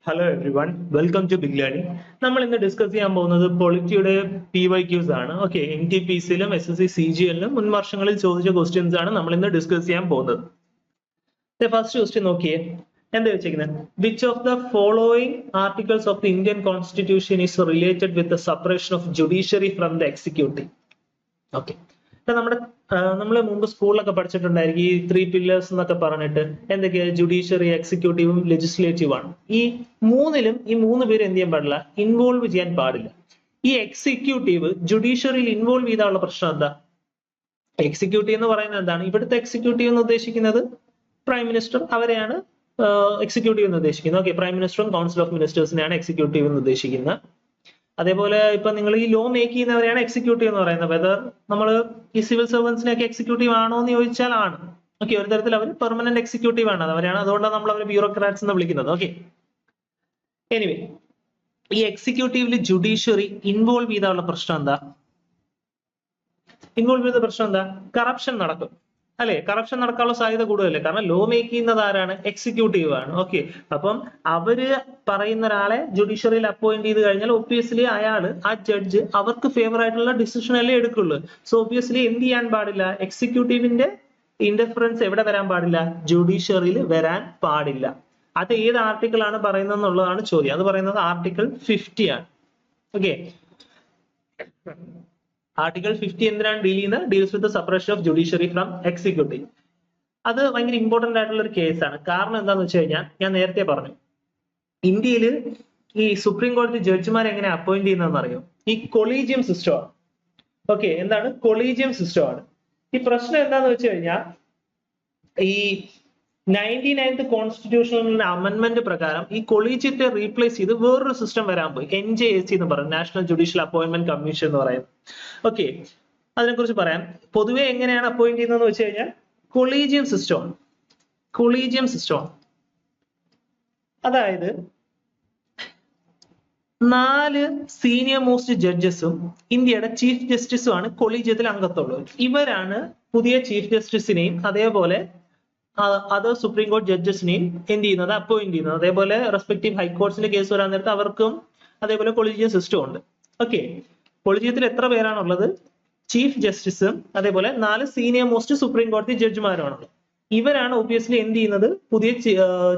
Hello everyone, welcome to big learning. നമ്മൾ ഇന്ന് discuss ചെയ്യാൻ പോകുന്നത് പൊളിറ്റിയുടെ PYQs ആണ്. ഓക്കെ, NTPCയിലും SSC CGLലും മുൻ വർഷങ്ങളിൽ ചോദിച്ച ക്വസ്റ്റ്യൻസ് ആണ് നമ്മൾ ഇന്ന് ഡിസ്കസ് ചെയ്യാൻ പോകുന്നത്. ഫസ്റ്റ് ക്വസ്റ്റ്യൻ നോക്കിയേ, എന്താ വെച്ചിരിക്കുന്നത്? Which of the following articles of the Indian constitution is related with the separation of judiciary from the executive? Okay, നമ്മൾ മുമ്പ് സ്കൂളിലൊക്കെ പഠിച്ചിട്ടുണ്ടായിരിക്കും ഈ 3 പില്ലേഴ്സ് എന്നൊക്കെ പറഞ്ഞിട്ട്. എന്തൊക്കെയാ? ജുഡീഷ്യറി, എക്സിക്യൂട്ടീവും ലെജിസ്ലേറ്റീവ് ആണ്. ഈ മൂന്ന് പേര് എന്ത് ചെയ്യാൻ പാടില്ല? ഇൻവോൾവ് ചെയ്യാൻ പാടില്ല. ഈ എക്സിക്യൂട്ടീവ് ജുഡീഷ്യറിയിൽ ഇൻവോൾവ് ചെയ്താലുള്ള പ്രശ്നം എന്താ? എക്സിക്യൂട്ടീവ് എന്ന് പറയുന്നത് എന്താണ്? ഇവിടുത്തെ എക്സിക്യൂട്ടീവ് എന്ന് ഉദ്ദേശിക്കുന്നത് പ്രൈം മിനിസ്റ്റർ, അവരെയാണ് എക്സിക്യൂട്ടീവ് എന്ന് ഉദ്ദേശിക്കുന്നത്. ഓക്കെ, പ്രൈം മിനിസ്റ്ററും കൗൺസിൽ ഓഫ് മിനിസ്റ്റേഴ്സിനെയാണ് എക്സിക്യൂട്ടീവ് എന്ന് ഉദ്ദേശിക്കുന്നത്. അതേപോലെ ഇപ്പൊ നിങ്ങൾ ഈ ലോ മേക്ക് ചെയ്യുന്നവരെയാണ് എക്സിക്യൂട്ടീവ് എന്ന് പറയുന്നത്. വെദർ നമ്മൾ ഈ സിവിൽ സർവൻസിനെയൊക്കെ എക്സിക്യൂട്ടീവ് ആണോ എന്ന് ചോദിച്ചാൽ ആണ്. ഓക്കെ, ഒരു തരത്തിൽ അവർ പെർമനന്റ് എക്സിക്യൂട്ടീവ് ആണ്, അവരാണ്. അതുകൊണ്ടാണ് നമ്മൾ അവർ ബ്യൂറോക്രാറ്റ്സ് എന്ന് വിളിക്കുന്നത്. ഓക്കെ, എനിവേ, ഈ എക്സിക്യൂട്ടീവിൽ ജുഡീഷ്യറി ഇൻവോൾവ് ചെയ്താലുള്ള പ്രശ്നം എന്താ? ഇൻവോൾവ് ചെയ്ത പ്രശ്നം എന്താ? കറപ്ഷൻ നടക്കും, അല്ലെ? കറപ്ഷൻ നടക്കാനുള്ള സാധ്യത കൂടുതലല്ലേ, കാരണം ലോ മേക്ക് ചെയ്യുന്നത് ആരാണ്? എക്സിക്യൂട്ടീവ് ആണ്. ഓക്കെ, അപ്പം അവര് പറയുന്ന ഒരാളെ ജുഡീഷ്യറിയിൽ അപ്പോയിന്റ് ചെയ്ത് കഴിഞ്ഞാൽ ഒബ്വിയസ്ലി അയാള്, ആ ജഡ്ജ്, അവർക്ക് ഫേവർ ആയിട്ടുള്ള ഡിസിഷൻ അല്ലേ എടുക്കുള്ളൂ. സോ ഒബ്വിയസ്ലി എന്ത് ചെയ്യാൻ പാടില്ല? എക്സിക്യൂട്ടീവിന്റെ ഇന്റർഫറൻസ് എവിടെ വരാൻ പാടില്ല? ജുഡീഷ്യറിയിൽ വരാൻ പാടില്ല. അത് ഏത് ആർട്ടിക്കിൾ ആണ് പറയുന്നത് എന്നുള്ളതാണ് ചോദ്യം. അത് പറയുന്നത് ആർട്ടിക്കിൾ 50 ആണ്. ഓക്കെ, ആർട്ടിക്കിൾ 50 എന്തിനാണ് ഡീൽ ചെയ്യുന്നത്? Deals with separation of judiciary from executive. അത് ഭയങ്കര ഇമ്പോർട്ടന്റ് ആയിട്ടുള്ള ഒരു കേസാണ്. കാരണം എന്താന്ന് വെച്ച് കഴിഞ്ഞാൽ, ഞാൻ നേരത്തെ പറഞ്ഞു, ഇന്ത്യയിൽ ഈ സുപ്രീം കോടതി ജഡ്ജിമാരെ എങ്ങനെ അപ്പോയിന്റ് ചെയ്യുന്നതെന്ന് അറിയോ? ഈ കൊളീജിയം സിസ്റ്റം ആണ്. ഓക്കെ, എന്താണ്? കൊളീജിയം സിസ്റ്റം ആണ്. ഈ പ്രശ്നം എന്താന്ന് വെച്ച് കഴിഞ്ഞാൽ, ഈ 99th കോൺസ്റ്റിറ്റ്യൂഷണൽ അമെന്റ്മെന്റ് പ്രകാരം ഈ കൊളീജിയത്തെ റീപ്ലേസ് ചെയ്ത് വേറൊരു സിസ്റ്റം വരാൻ പോയി, NJAC എന്ന് പറയും, നാഷണൽ ജുഡീഷ്യൽ അപ്പോയിന്റ്മെന്റ് കമ്മീഷൻ എന്ന് പറയുന്നത്. ഓക്കെ, അതിനെക്കുറിച്ച് പറയാം. പൊതുവെ എങ്ങനെയാണ് അപ്പോയിന്റ് ചെയ്യുന്നതെന്ന് വെച്ച് കഴിഞ്ഞാൽ കൊളീജിയം സിസ്റ്റം. കൊളീജിയം സിസ്റ്റം, അതായത് 4 സീനിയർ മോസ്റ്റ് ജഡ്ജസും ഇന്ത്യയുടെ ചീഫ് ജസ്റ്റിസും ആണ് കൊളീജിയത്തിൽ അംഗത്തുള്ളത്. ഇവരാണ് പുതിയ ചീഫ് ജസ്റ്റിസിനെയും അതേപോലെ അതർ സുപ്രീം കോടതി ജഡ്ജസിനെയും എന്ത് ചെയ്യുന്നത്? അപ്പോയിന്റ് ചെയ്യുന്നത്. അതേപോലെ റെസ്പെക്റ്റീവ് ഹൈക്കോർട്സിന്റെ കേസ് വരാൻ നേരത്തെ അവർക്കും അതേപോലെ കൊളീജിയം സിസ്റ്റം ഉണ്ട്. ഓക്കെ, കൊളീജിയത്തിൽ എത്ര പേരാണുള്ളത്? ചീഫ് ജസ്റ്റിസും അതേപോലെ 4 സീനിയർ മോസ്റ്റ് സുപ്രീം കോടതി ജഡ്ജിമാരുമാണുള്ളത്. ഇവരാണ് ഒബ്വിയസ്ലി എന്ത് ചെയ്യുന്നത്? പുതിയ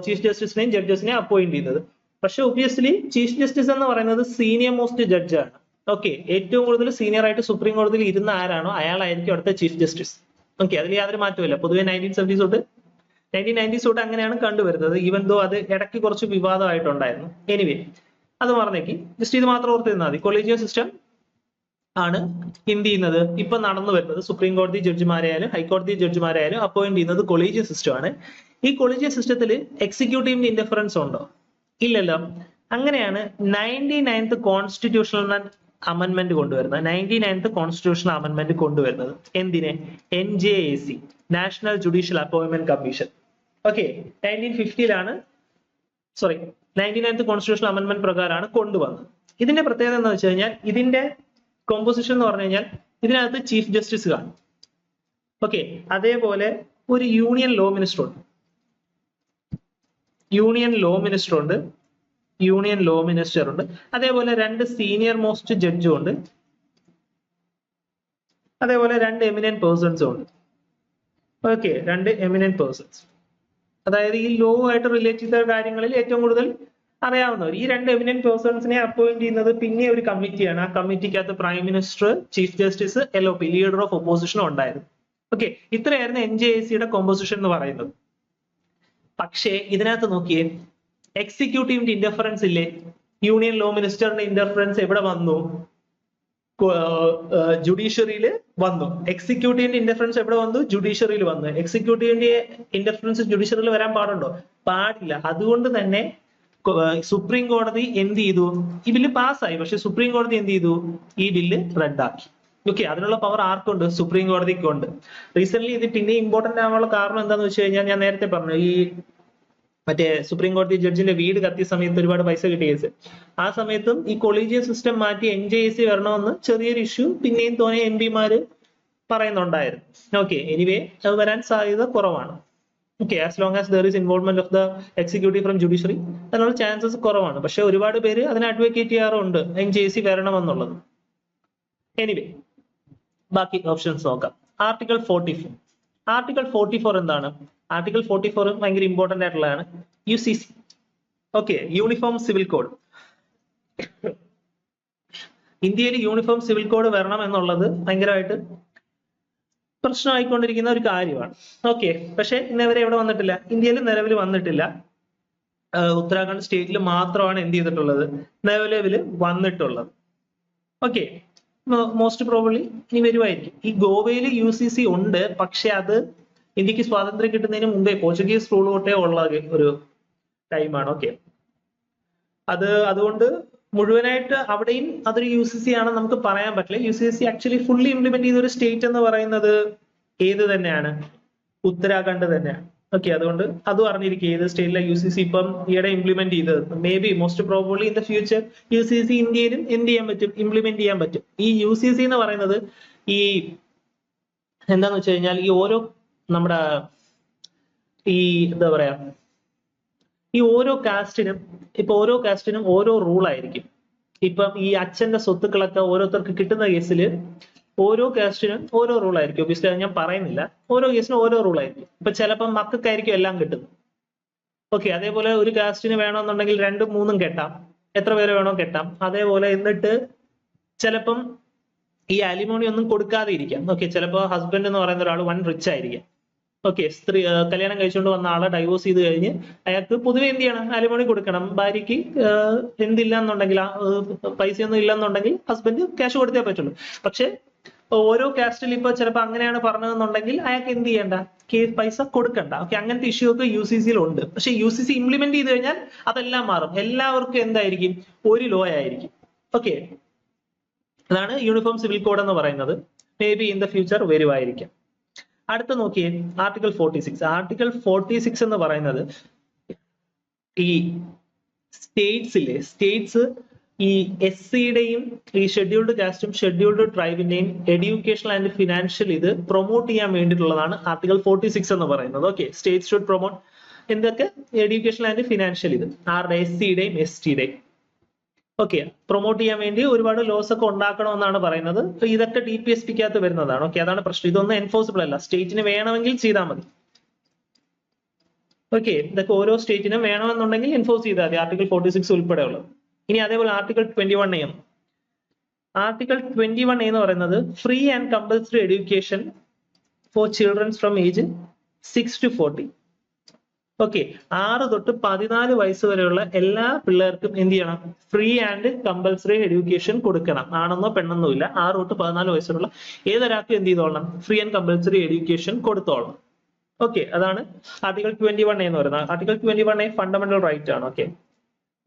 ചീഫ് ജസ്റ്റിസിനെയും ജഡ്ജസിനെയും അപ്പോയിന്റ് ചെയ്യുന്നത്. പക്ഷെ ഒബ്വിയസ്ലി ചീഫ് ജസ്റ്റിസ് എന്ന് പറയുന്നത് സീനിയർ മോസ്റ്റ് ജഡ്ജാണ്. ഓക്കെ, ഏറ്റവും കൂടുതൽ സീനിയർ ആയിട്ട് സുപ്രീം കോടതിയിൽ ഇരുന്ന ആരാണോ അയാളായിരിക്കും അവിടുത്തെ ചീഫ് ജസ്റ്റിസ്. ഓക്കെ, അതിൽ യാതൊരു മാറ്റമില്ല. പൊതുവെ 1970s തൊട്ട് 1990s തൊട്ട് അങ്ങനെയാണ് കണ്ടുവരുന്നത്. ഈവൻ ദോ അത് ഇടയ്ക്ക് കുറച്ച് വിവാദമായിട്ടുണ്ടായിരുന്നു. എനിവേ, അത് മറന്നേക്ക്, ജസ്റ്റ് ഇത് മാത്രം ഓർത്ത് നിന്നാൽ മതി. കൊളീജിയം സിസ്റ്റം ആണ് എന്ത് ചെയ്യുന്നത്? ഇപ്പൊ നടന്നു വരുന്നത്. സുപ്രീം കോടതി ജഡ്ജിമാരായാലും ഹൈക്കോടതി ജഡ്ജിമാരായാലും അപ്പോയിന്റ് ചെയ്യുന്നത് കൊളീജിയം സിസ്റ്റം ആണ്. ഈ കൊളീജിയം സിസ്റ്റത്തിൽ എക്സിക്യൂട്ടീവിന്റെ ഇന്റർഫറൻസ് ഉണ്ടോ? ഇല്ലല്ലോ. അങ്ങനെയാണ് 99th കോൺസ്റ്റിറ്റ്യൂഷണൽ അമെന്റ്മെന്റ് കൊണ്ടുവരുന്നത്. 99th കോൺസ്റ്റിറ്റ്യൂഷണൽ അമെന്റ്മെന്റ് കൊണ്ടുവരുന്നത് എന്തിനെ? NJAC, national judicial appointment commission. Okay, 1950ലാണ്, സോറി 99th കോൺസ്റ്റിറ്റ്യൂഷണൽ അമെന്റ്മെന്റ് പ്രകാരമാണ് കൊണ്ടുവന്നത്. ഇതിന്റെ പ്രത്യേകത എന്ന് വെച്ച് കഴിഞ്ഞാൽ, ഇതിന്റെ കോമ്പോസിഷൻ എന്ന് പറഞ്ഞു കഴിഞ്ഞാൽ ഇതിനകത്ത് ചീഫ് ജസ്റ്റിസ് കാണും. ഓക്കെ, അതേപോലെ ഒരു യൂണിയൻ ലോ മിനിസ്റ്റർ ഉണ്ട്. യൂണിയൻ ലോ മിനിസ്റ്റർ ഉണ്ട്. അതേപോലെ 2 സീനിയർ മോസ്റ്റ് ജഡ്ജും ഉണ്ട്. അതേപോലെ 2 എമിനന്റ് പേഴ്സൺസും ഉണ്ട്. ഓക്കെ, 2 എമിനന്റ് പേഴ്സൺസ്, അതായത് ഈ ലോ ആയിട്ട് റിലേറ്റ് ചെയ്ത കാര്യങ്ങളിൽ ഏറ്റവും കൂടുതൽ അറിയാവുന്നവർ. ഈ 2 എമിനന്റ് പേഴ്സൺസിനെ അപ്പോയിന്റ് ചെയ്യുന്നത് പിന്നെ ഒരു കമ്മിറ്റിയാണ്. ആ കമ്മിറ്റിക്കകത്ത് prime minister, chief justice, LOP, leader of ഒപ്പോസിഷനും ഉണ്ടായിരുന്നു. ഓക്കെ, ഇത്രയായിരുന്നു NJACയുടെ കോമ്പോസിഷൻ എന്ന് പറയുന്നത്. പക്ഷേ ഇതിനകത്ത് നോക്കിയേ, എക്സിക്യൂട്ടീവിന്റെ ഇന്റർഫറൻസ് ഇല്ലേ? യൂണിയൻ ലോ മിനിസ്റ്ററിന്റെ ഇന്റർഫറൻസ് എവിടെ വന്നു? ജുഡീഷ്യറിയിൽ വന്നു. എക്സിക്യൂട്ടീവിന്റെ ഇന്റർഫറൻസ് എവിടെ വന്നു? ജുഡീഷ്യറിയിൽ വന്നു. എക്സിക്യൂട്ടീവിന്റെ ഇന്റർഫറൻസ് ജുഡീഷ്യറിയിൽ വരാൻ പാടുണ്ടോ? പാടില്ല. അതുകൊണ്ട് തന്നെ സുപ്രീം കോടതി എന്ത് ചെയ്തു? ഈ ബില്ല് പാസ്സായി. പക്ഷെ സുപ്രീം കോടതി എന്ത് ചെയ്തു? ഈ ബില്ല് റദ്ദാക്കി. ഓക്കെ, അതിനുള്ള പവർ ആർക്കുണ്ട്? സുപ്രീം കോടതിക്കുണ്ട്. റീസെന്റ് ഇത് പിന്നെ ഇമ്പോർട്ടന്റ് ആവാനുള്ള കാരണം എന്താന്ന് വെച്ച് കഴിഞ്ഞാൽ, ഞാൻ നേരത്തെ പറഞ്ഞു, ഈ മറ്റേ സുപ്രീം കോടതി ജഡ്ജിന്റെ വീട് കത്തിയ സമയത്ത് ഒരുപാട് പൈസ കിട്ടിയ കേസ്. ആ സമയത്തും ഈ കൊളീജിയം സിസ്റ്റം മാറ്റി NJAC വരണമെന്ന് ചെറിയൊരു ഇഷ്യൂ പിന്നെയും തോന്നിയ MP മാര് പറയുന്നുണ്ടായിരുന്നു. ഓക്കെ, എനിവേ അത് വരാൻ സാധ്യത കുറവാണ്. Okay, as long as there is involvement of the executive from judiciary അതിനുള്ള ചാൻസസ് കുറവാണ്. പക്ഷെ ഒരുപാട് പേര് അതിനെ അഡ്വക്കേറ്റ് ചെയ്യാറുണ്ട് NJC വരണമെന്നുള്ളത്. എനിവേ, ബാക്കി ഓപ്ഷൻസ് നോക്കാം. ആർട്ടിക്കിൾ 44. ആർട്ടിക്കിൾ 44 എന്താണ്? ആർട്ടിക്കിൾ 44 ഭയങ്കര ഇമ്പോർട്ടന്റ് ആയിട്ടുള്ളതാണ്. UCC, okay, uniform civil code. ഇന്ത്യയിൽ യൂണിഫോം സിവിൽ കോഡ് വരണം എന്നുള്ളത് ഭയങ്കരമായിട്ട് പ്രശ്നമായിക്കൊണ്ടിരിക്കുന്ന ഒരു കാര്യമാണ്. ഓക്കെ, പക്ഷെ ഇന്നവരെ എവിടെ വന്നിട്ടില്ല, ഇന്ത്യയിൽ നിലവിൽ വന്നിട്ടില്ല. ഉത്തരാഖണ്ഡ് സ്റ്റേറ്റിൽ മാത്രമാണ് എന്ത് ചെയ്തിട്ടുള്ളത്, നിലവിൽ വന്നിട്ടുള്ളത്. ഓക്കെ, മോസ്റ്റ് പ്രോബബ്ലി ഇനി വരുമായിരിക്കും. ഈ ഗോവയിൽ UCC ഉണ്ട്, പക്ഷെ അത് ഇന്ത്യക്ക് സ്വാതന്ത്ര്യം കിട്ടുന്നതിന് മുമ്പേ പോർച്ചുഗീസ് റൂൾ തൊട്ടേ ഉള്ള ഒരു ടൈമാണ്. ഓക്കെ, അതുകൊണ്ട് മുഴുവനായിട്ട് അവിടെയും അതൊരു UCC ആണെന്ന് നമുക്ക് പറയാൻ പറ്റില്ല. UCC ആക്ച്വലി ഫുള്ളി ഇംപ്ലിമെന്റ് ചെയ്ത ഒരു സ്റ്റേറ്റ് എന്ന് പറയുന്നത് ഏത് തന്നെയാണ്? ഉത്തരാഖണ്ഡ് തന്നെയാണ്. ഓക്കെ, അതുകൊണ്ട് അതും അറിഞ്ഞിരിക്കുക ഏത് സ്റ്റേറ്റിലെ UCC ഇപ്പം ഈയിടെ ഇംപ്ലിമെന്റ് ചെയ്തത്. May be most probably in the future UCC ഇന്ത്യയിലും എന്ത് ചെയ്യാൻ പറ്റും, ഇംപ്ലിമെന്റ് ചെയ്യാൻ പറ്റും. ഈ UCC എന്ന് പറയുന്നത് ഈ എന്താന്ന് വെച്ച് കഴിഞ്ഞാൽ ഈ ഓരോ നമ്മുടെ ഈ എന്താ പറയാ, ഈ ഓരോ കാസ്റ്റിനും ഓരോ റൂൾ ആയിരിക്കും. ഇപ്പം ഈ അച്ഛന്റെ സ്വത്തുക്കളൊക്കെ ഓരോരുത്തർക്ക് കിട്ടുന്ന കേസിൽ ഓരോ കാസ്റ്റിനും ഓരോ റൂൾ ആയിരിക്കും. ഒബിയസ്ലി അത് ഞാൻ പറയുന്നില്ല. ഓരോ കേസിനും ഓരോ റൂൾ ആയിരിക്കും. ഇപ്പൊ ചിലപ്പം മക്കൾക്കായിരിക്കും എല്ലാം കിട്ടുന്നത്. ഓക്കെ, അതേപോലെ ഒരു കാസ്റ്റിന് വേണമെന്നുണ്ടെങ്കിൽ 2, 3 കെട്ടാം, എത്ര പേര് വേണോ കെട്ടാം. അതേപോലെ എന്നിട്ട് ചിലപ്പം ഈ അലിമോണി ഒന്നും കൊടുക്കാതെ ഇരിക്കാം. ഓക്കെ, ചിലപ്പോൾ ഹസ്ബൻഡ് എന്ന് പറയുന്ന ഒരാൾ വൻ റിച്ച് ആയിരിക്കാം. ഓക്കെ, സ്ത്രീ കല്യാണം കഴിച്ചുകൊണ്ട് വന്ന ആളെ ഡൈവോഴ്സ് ചെയ്ത് കഴിഞ്ഞ് അയാൾക്ക് പൊതുവെ എന്ത് ചെയ്യണം, അലിമോണി കൊടുക്കണം. ഭാര്യയ്ക്ക് എന്തില്ല എന്നുണ്ടെങ്കിൽ, പൈസയൊന്നും ഇല്ലെന്നുണ്ടെങ്കിൽ ഹസ്ബൻഡ് ക്യാഷ് കൊടുത്തേ പറ്റുള്ളൂ. പക്ഷെ ഓരോ കാസ്റ്റിൽ ഇപ്പൊ ചിലപ്പോൾ അങ്ങനെയാണ് പറഞ്ഞതെന്നുണ്ടെങ്കിൽ അയാൾക്ക് എന്ത് ചെയ്യണ്ട, പൈസ കൊടുക്കണ്ട. ഓക്കെ, അങ്ങനത്തെ ഇഷ്യൂ ഒക്കെ UCC ഉണ്ട്. പക്ഷെ UCC ഇംപ്ലിമെന്റ് ചെയ്ത് കഴിഞ്ഞാൽ അതെല്ലാം മാറും. എല്ലാവർക്കും എന്തായിരിക്കും, ഒരു ലോ ആയിരിക്കും. ഓക്കെ, അതാണ് യൂണിഫോം സിവിൽ കോഡ് എന്ന് പറയുന്നത്. Maybe in the future വരുമായിരിക്കാം. അടുത്ത നോക്കിയേ, ആർട്ടിക്കിൾ 46. ആർട്ടിക്കിൾ 46 എന്ന് പറയുന്നത് ഈ സ്റ്റേറ്റ്സ് ഈ SCയുടെയും ഈ ഷെഡ്യൂൾഡ് കാസ്റ്റും ഷെഡ്യൂൾഡ് ട്രൈബിന്റെയും എഡ്യൂക്കേഷണൽ ആൻഡ് ഫിനാൻഷ്യൽ ഇത് പ്രൊമോട്ട് ചെയ്യാൻ വേണ്ടിയിട്ടുള്ളതാണ് ആർട്ടിക്കിൾ 46 എന്ന് പറയുന്നത്. ഓക്കെ, സ്റ്റേറ്റ് ഷുഡ് പ്രൊമോട്ട് എന്തൊക്കെ, എഡ്യൂക്കേഷണൽ ആൻഡ് ഫിനാൻഷ്യൽ ഇത് ആരുടെ, SCയുടെയും STയുടെയും. ഓക്കെ, പ്രൊമോട്ട് ചെയ്യാൻ വേണ്ടി ഒരുപാട് ലോസ് ഒക്കെ ഉണ്ടാക്കണമെന്നാണ് പറയുന്നത്. ഇതൊക്കെ DPSPക്കകത്ത് വരുന്നതാണ്. ഓക്കെ, അതാണ് പ്രശ്നം. ഇതൊന്നും എൻഫോഴ്സിബിൾ അല്ല. സ്റ്റേറ്റിന് വേണമെങ്കിൽ ചെയ്താൽ മതി. ഓക്കെ, ഇതൊക്കെ ഓരോ സ്റ്റേറ്റിനും വേണമെന്നുണ്ടെങ്കിൽ എൻഫോഴ്സ് ചെയ്താൽ മതി, ആർട്ടിക്കിൾ 46 ഉൾപ്പെടെയുള്ളത്. ഇനി അതേപോലെ ആർട്ടിക്കിൾ 21A. ആർട്ടിക്കിൾ 21A എന്ന് പറയുന്നത് free and compulsory education for children's from age 6 to 40. Okay, 6 തൊട്ട് 14 വയസ്സ് വരെയുള്ള എല്ലാ പിള്ളേർക്കും എന്ത് ചെയ്യണം, ഫ്രീ ആൻഡ് കമ്പൽസറി എഡ്യൂക്കേഷൻ കൊടുക്കണം. ആണെന്നോ പെണ്ണെന്നോ ഇല്ല, 6 തൊട്ട് 14 വയസ്സുള്ള ഏതൊരാൾക്കും എന്ത് ചെയ്തോളണം, ഫ്രീ ആൻഡ് കമ്പൽസറി എഡ്യൂക്കേഷൻ കൊടുത്തോളണം. ഓക്കെ, അതാണ് ആർട്ടിക്കിൾ 21A എന്ന് പറയുന്നത്. ആർട്ടിക്കിൾ 21A ഫണ്ടമെന്റൽ റൈറ്റ് ആണ്. ഓക്കെ,